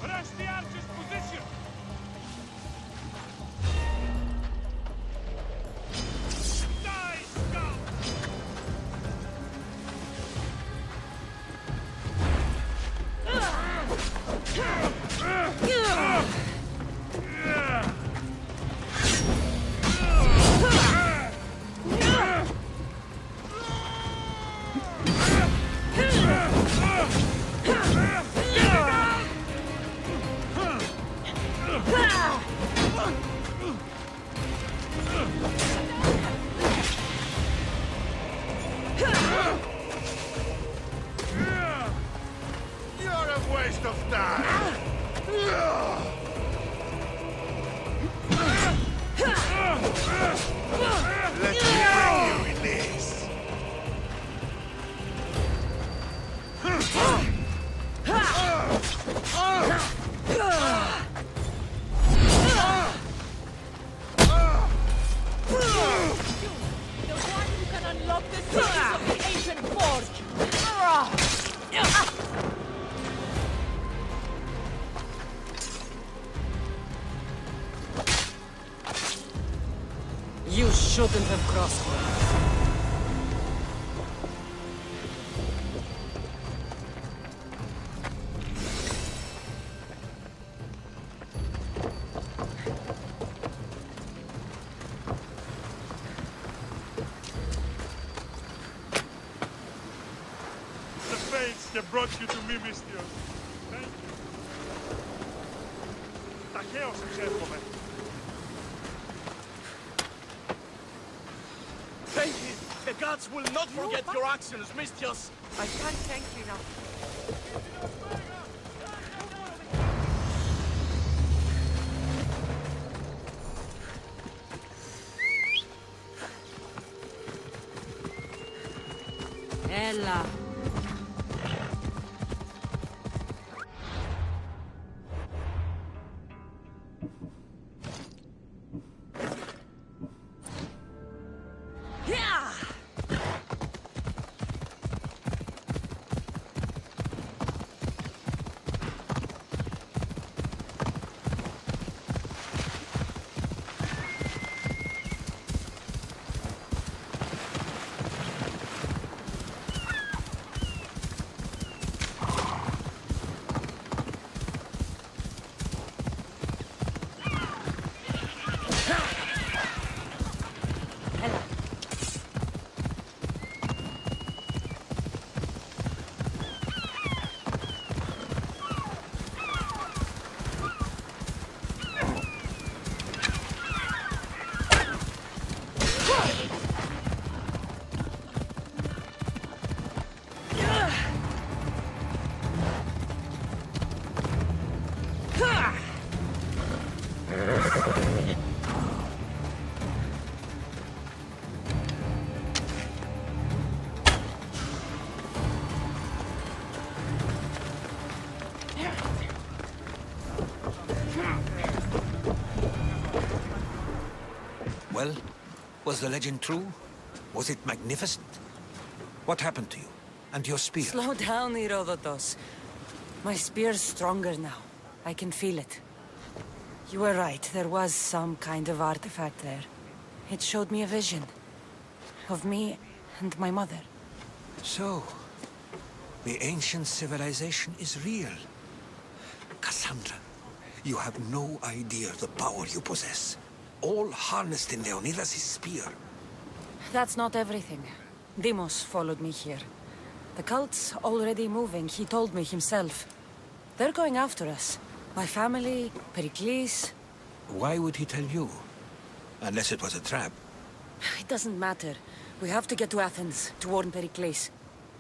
Arrest the archer's position! Die, scout! You're a waste of time! Let me bring you release! The one who can unlock the secrets of the ancient forge! You shouldn't have crossed me. The fates have brought you to me, Mistios. Thank you. Ταχαίως, εξέρχομαι. Thank you. The gods will not forget your actions, Mistios. I can't thank you enough. Ella. Well, was the legend true? Was it magnificent? What happened to you? And your spear? Slow down, Herodotus. My spear's stronger now. I can feel it. You were right, there was some kind of artifact there. It showed me a vision. Of me and my mother. So, the ancient civilization is real. Cassandra, you have no idea the power you possess. All harnessed in Leonidas' spear. That's not everything. Deimos followed me here. The cult's already moving, he told me himself. They're going after us. My family, Pericles. Why would he tell you? Unless it was a trap. It doesn't matter. We have to get to Athens, to warn Pericles.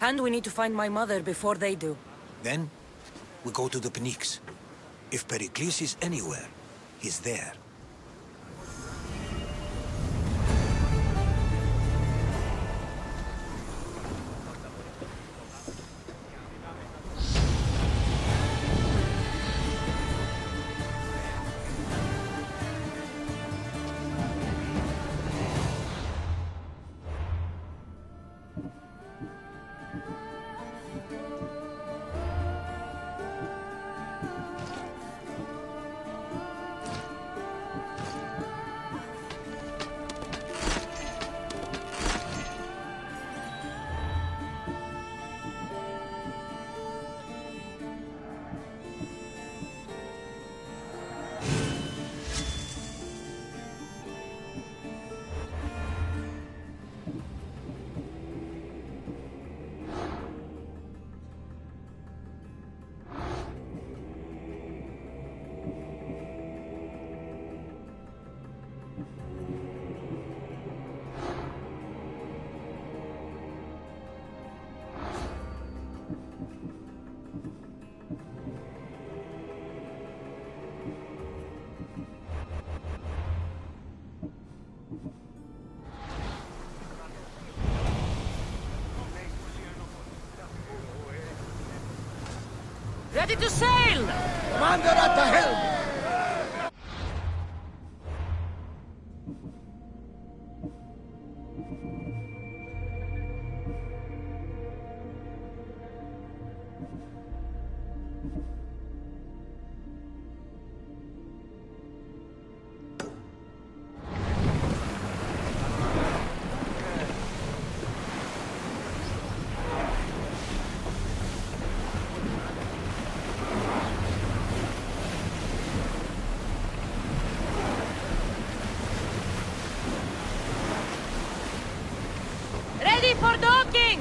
And we need to find my mother before they do. Then, we go to the Pnyx. If Pericles is anywhere, he's there. Ready to sail! Commander at the helm! Ready for docking!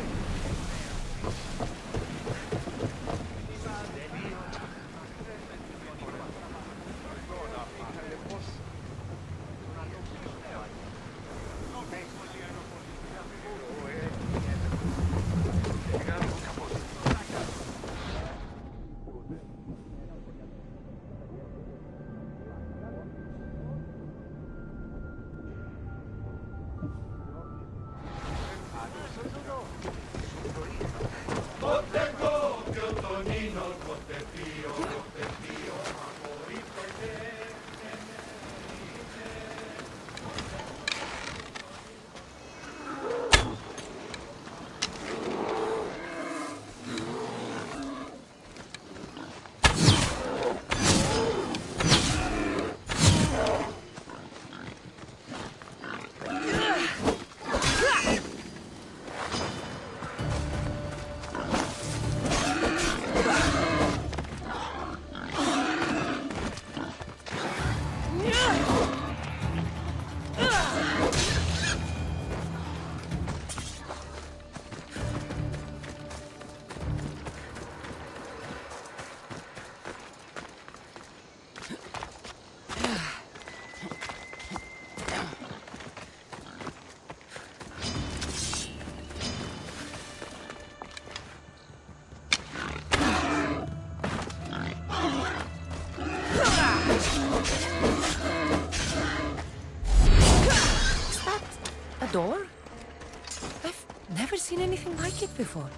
Door? I've never seen anything like it before.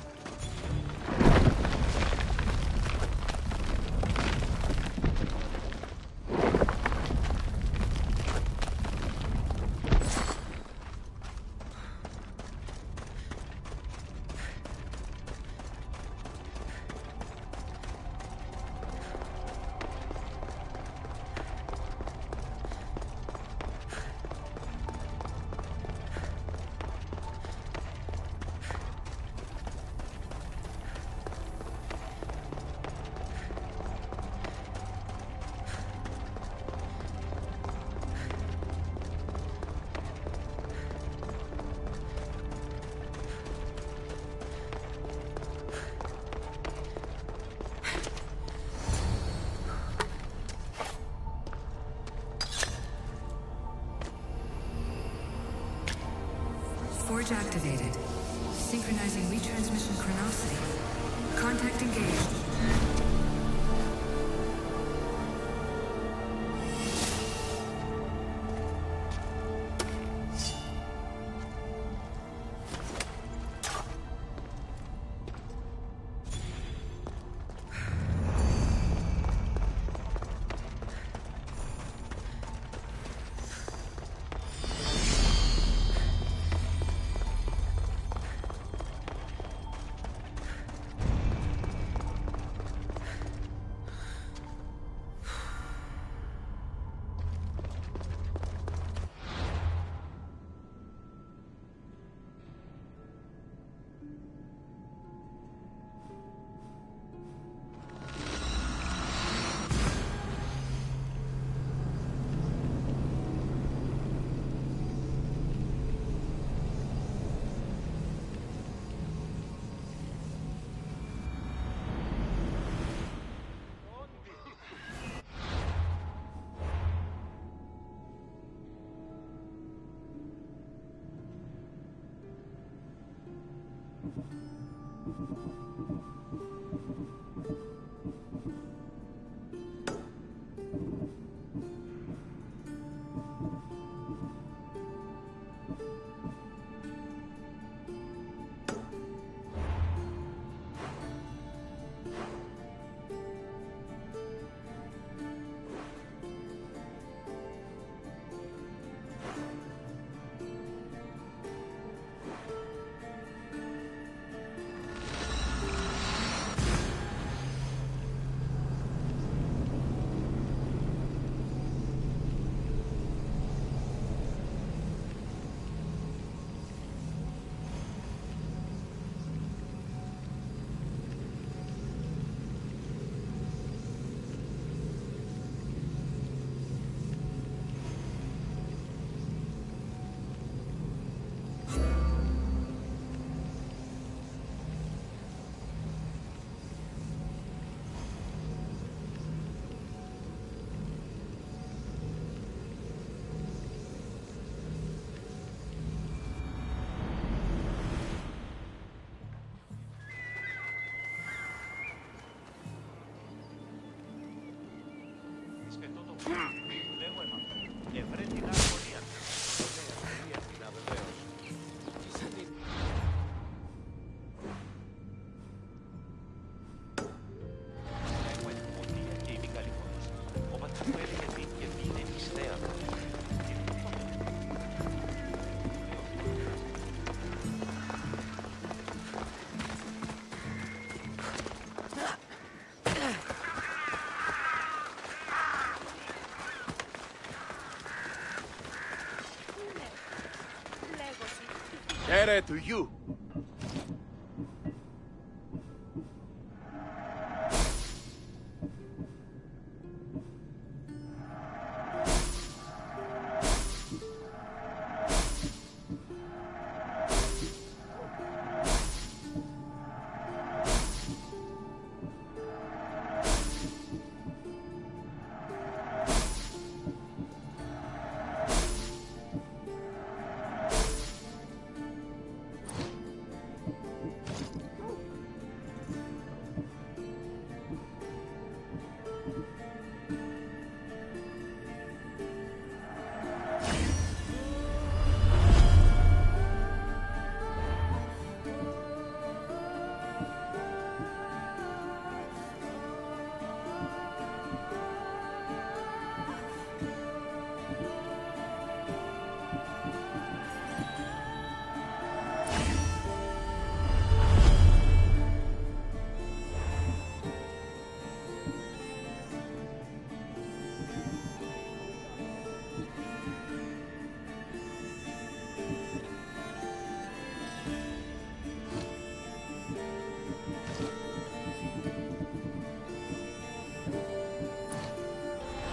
Forge activated. Synchronizing retransmission chronicity. Contact engaged. Ere to you.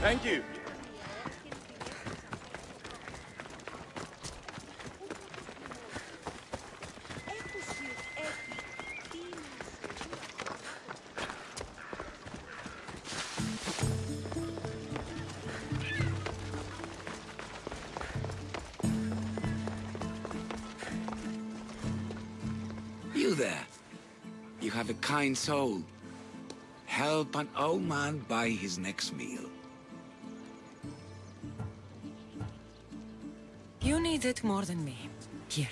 Thank you. there. You have a kind soul. Help an old man buy his next meal. You need it more than me. Here,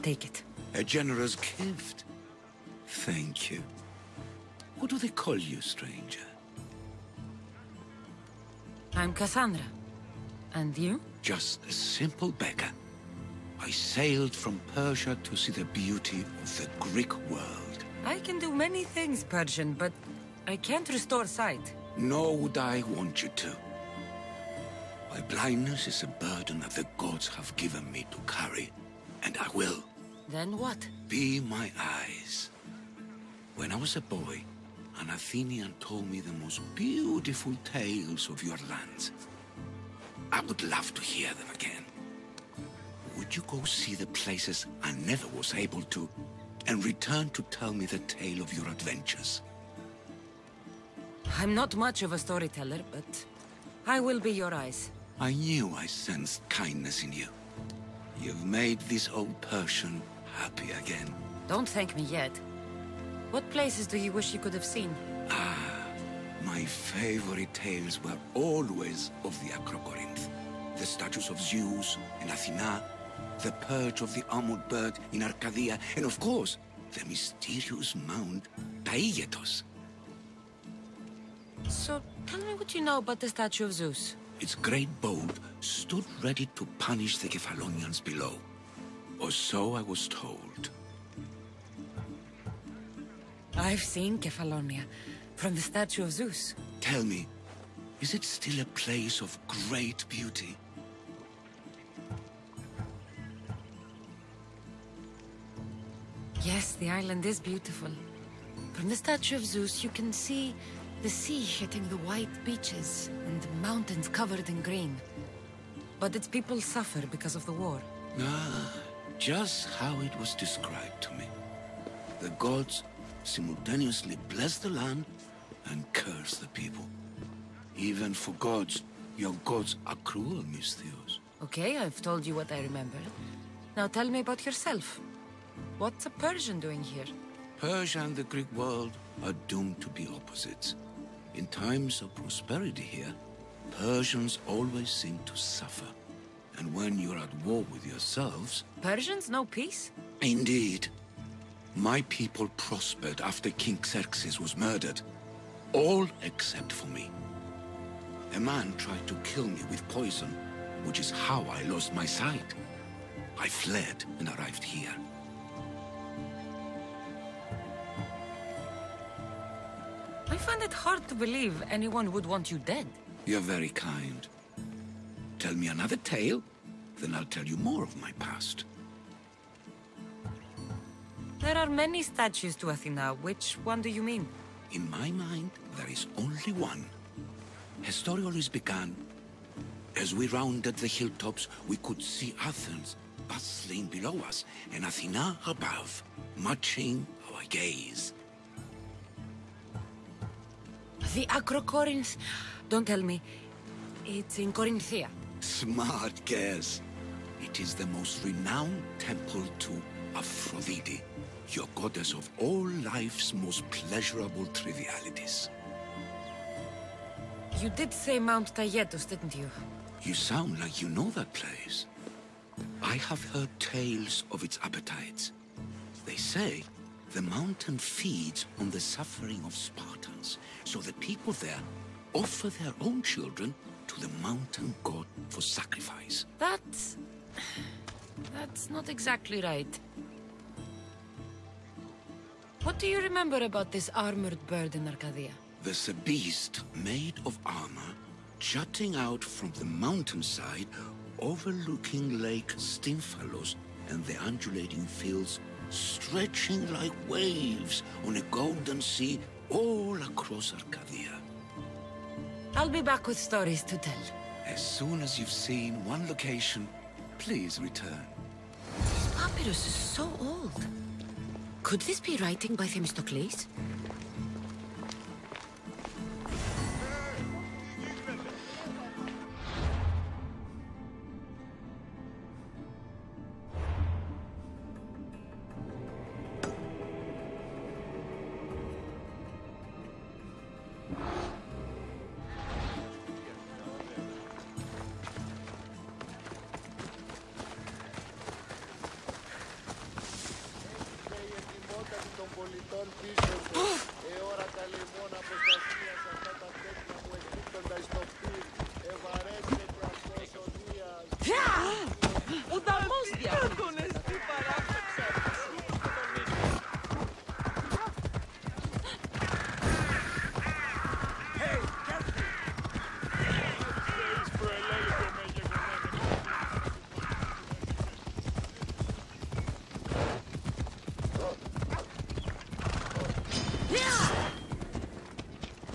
take it. A generous gift. Thank you. What do they call you, stranger? I'm Cassandra. And you? Just a simple beggar. I sailed from Persia to see the beauty of the Greek world. I can do many things, Persian, but I can't restore sight. Nor would I want you to. My blindness is a burden that the gods have given me to carry, and I will. Then what? Be my eyes. When I was a boy, an Athenian told me the most beautiful tales of your lands. I would love to hear them again. Would you go see the places I never was able to, and return to tell me the tale of your adventures? I'm not much of a storyteller, but I will be your eyes. I knew I sensed kindness in you. You've made this old Persian happy again. Don't thank me yet. What places do you wish you could have seen? My favorite tales were always of the Acrocorinth. The statues of Zeus in Athena, the perch of the armored bird in Arcadia, and of course, the mysterious mound Taigetos. So, tell me what you know about the statue of Zeus. Its great boat stood ready to punish the Kephalonians below. Or so I was told. I've seen Kefalonia, from the statue of Zeus. Tell me, is it still a place of great beauty? Yes, the island is beautiful. From the statue of Zeus, you can see the sea hitting the white beaches and mountains covered in green. But its people suffer because of the war. Just how it was described to me. The gods simultaneously bless the land and curse the people. Even for gods, your gods are cruel, Misthios. Okay, I've told you what I remember. Now tell me about yourself. What's a Persian doing here? Persia and the Greek world are doomed to be opposites. In times of prosperity here, Persians always seem to suffer. And when you're at war with yourselves... Persians know peace? Indeed. My people prospered after King Xerxes was murdered. All except for me. A man tried to kill me with poison, which is how I lost my sight. I fled and arrived here. I find it hard to believe anyone would want you dead. You're very kind. Tell me another tale, then I'll tell you more of my past. There are many statues to Athena. Which one do you mean? In my mind, there is only one. Her story always began. As we rounded the hilltops, we could see Athens bustling below us, and Athena above, matching our gaze. The Acrocorinth? Don't tell me. It's in Corinthia. Smart guess. It is the most renowned temple to Aphrodite, your goddess of all life's most pleasurable trivialities. You did say Mount Taygetos, didn't you? You sound like you know that place. I have heard tales of its appetites. They say the mountain feeds on the suffering of Spartans, so the people there offer their own children to the mountain god for sacrifice. That's not exactly right. What do you remember about this armored bird in Arcadia? There's a beast made of armor jutting out from the mountainside overlooking Lake Stymphalos and the undulating fields stretching like waves on a golden sea all across Arcadia. I'll be back with stories to tell. As soon as you've seen one location, please return. This papyrus is so old. Could this be writing by Themistocles?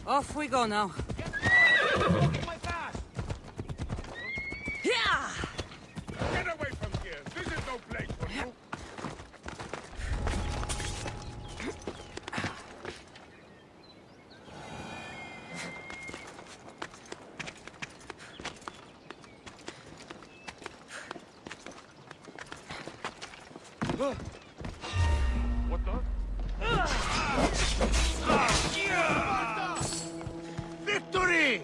Off we go now. Get away from here! This is no place for you! What the? Victory!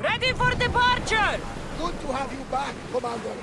Ready for departure! Good to have you back, Commander.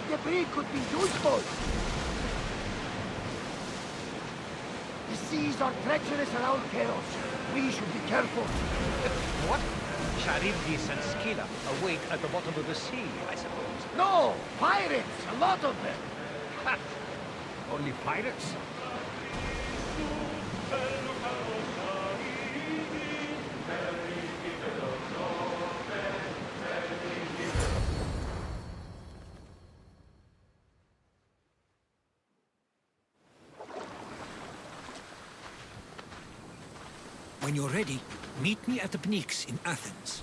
debris could be useful. The seas are treacherous around Chaos. We should be careful. What? Charybdis and Scylla await at the bottom of the sea, I suppose. No! Pirates! A lot of them! Ha! Only pirates? When you're ready, meet me at the Pnyx in Athens.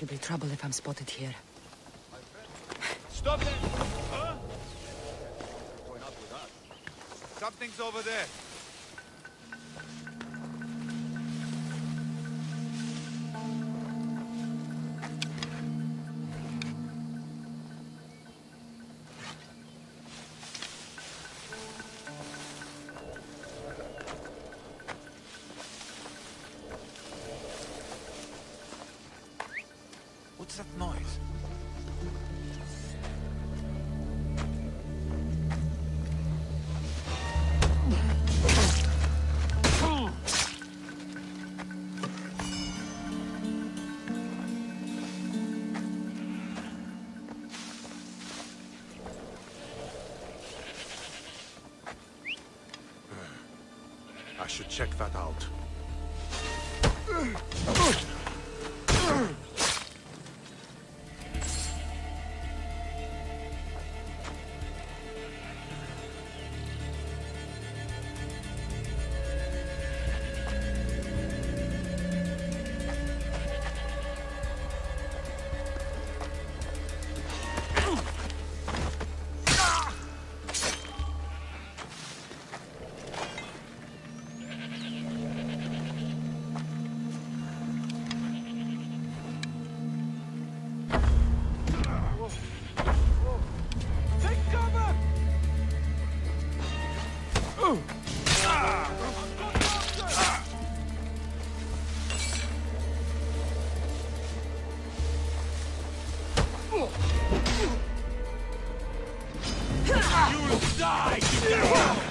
There'll be trouble if I'm spotted here. Stop it! Huh? Going up with us. Something's over there. What's that noise? I should check that out. You'll die today!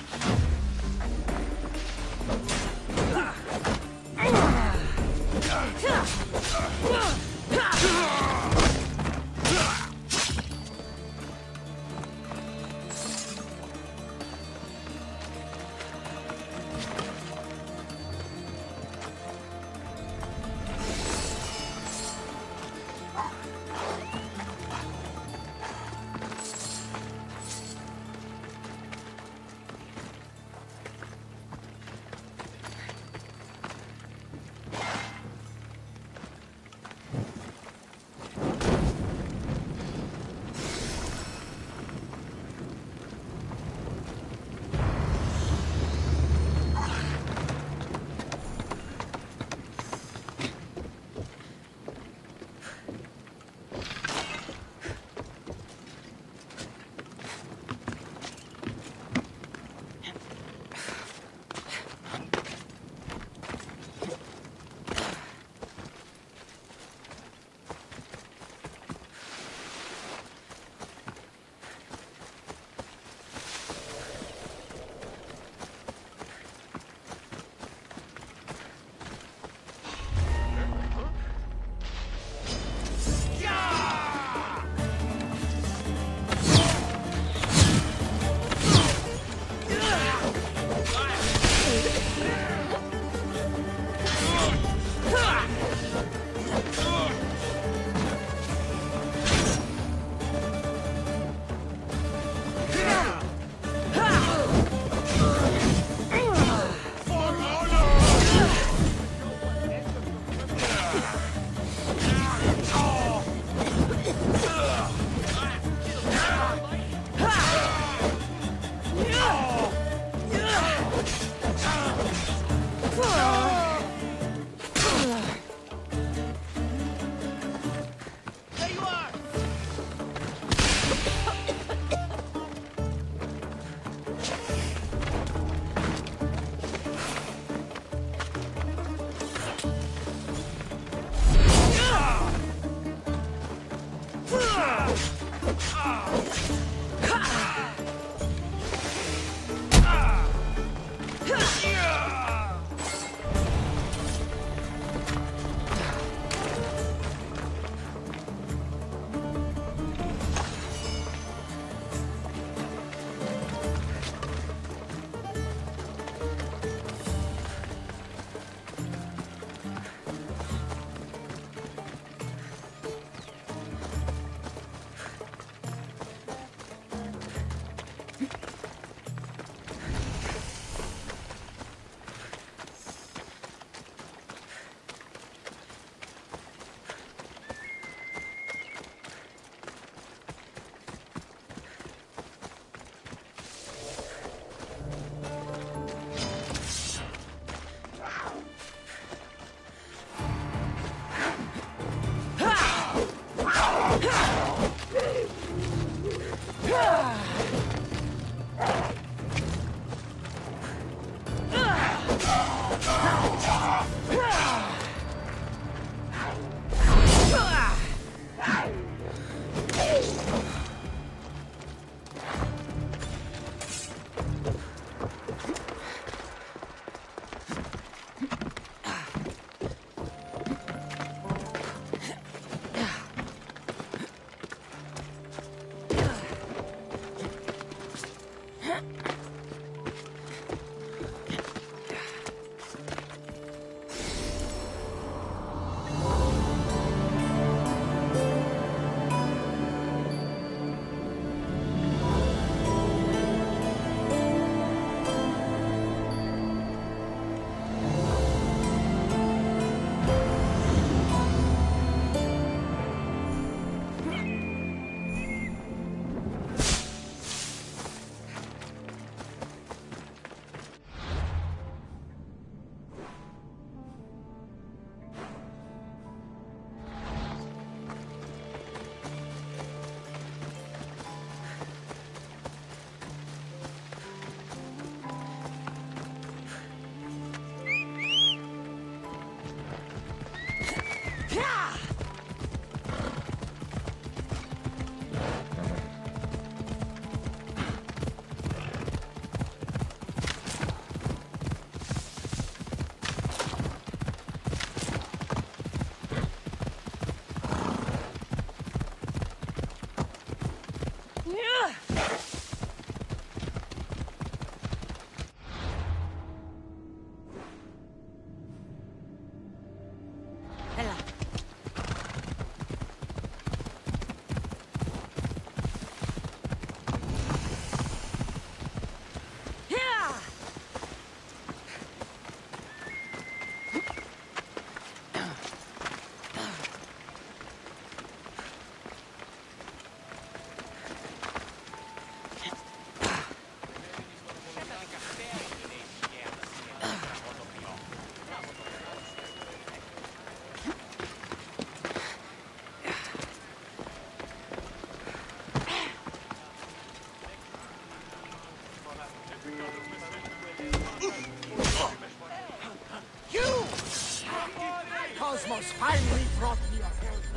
Cosmos finally brought me a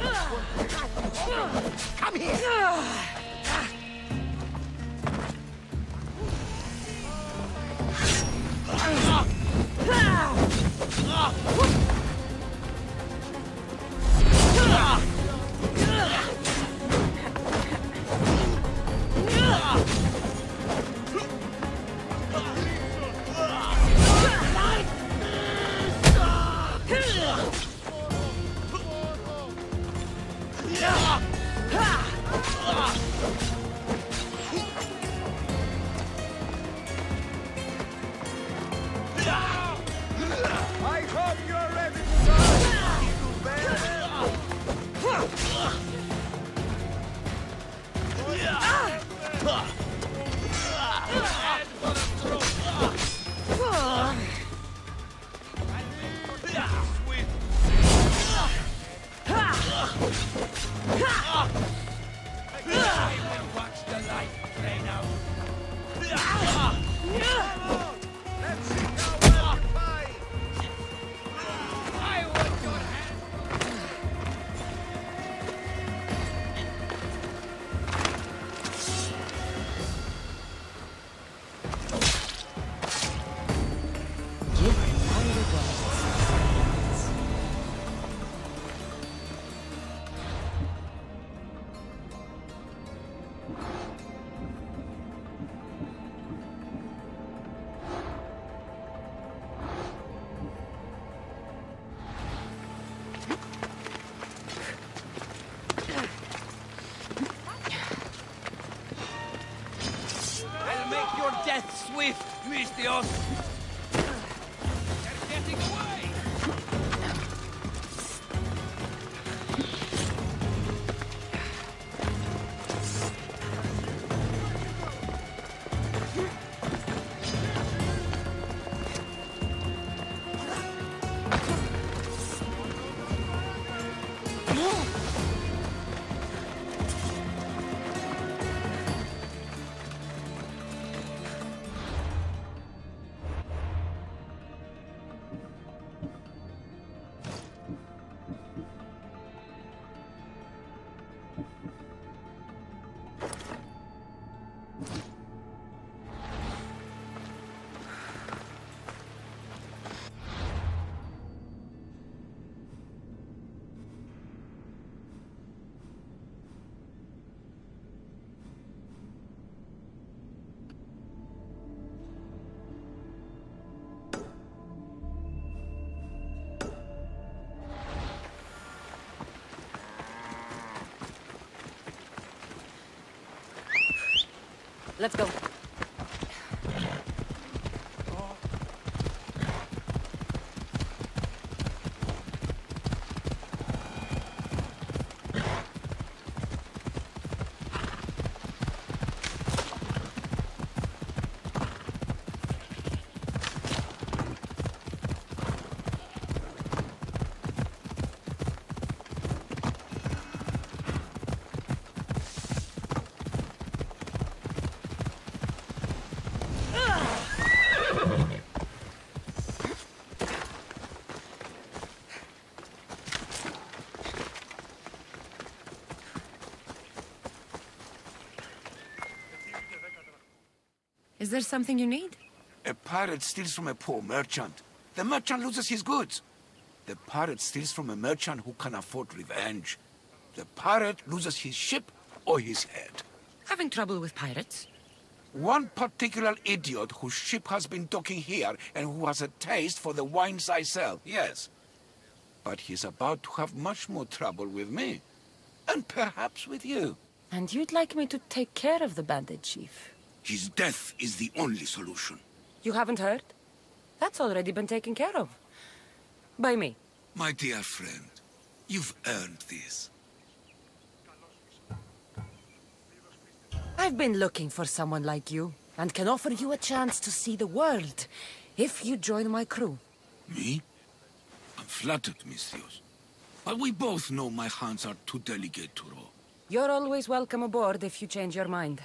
help. Come here! I hope you're ready to die, evil bear! Watch the light drain out. Let's see how well you fight! I want your hand. death swift, Mistios! They're getting away! Let's go. Is there something you need? A pirate steals from a poor merchant. The merchant loses his goods. The pirate steals from a merchant who can afford revenge. The pirate loses his ship or his head. Having trouble with pirates? One particular idiot whose ship has been docking here and who has a taste for the wines I sell, yes. But he's about to have much more trouble with me. And perhaps with you. And you'd like me to take care of the bandit chief? His death is the only solution. You haven't heard? That's already been taken care of. By me. My dear friend, you've earned this. I've been looking for someone like you, and can offer you a chance to see the world, if you join my crew. Me? I'm flattered, Mistios. But we both know my hands are too delicate to row. You're always welcome aboard if you change your mind.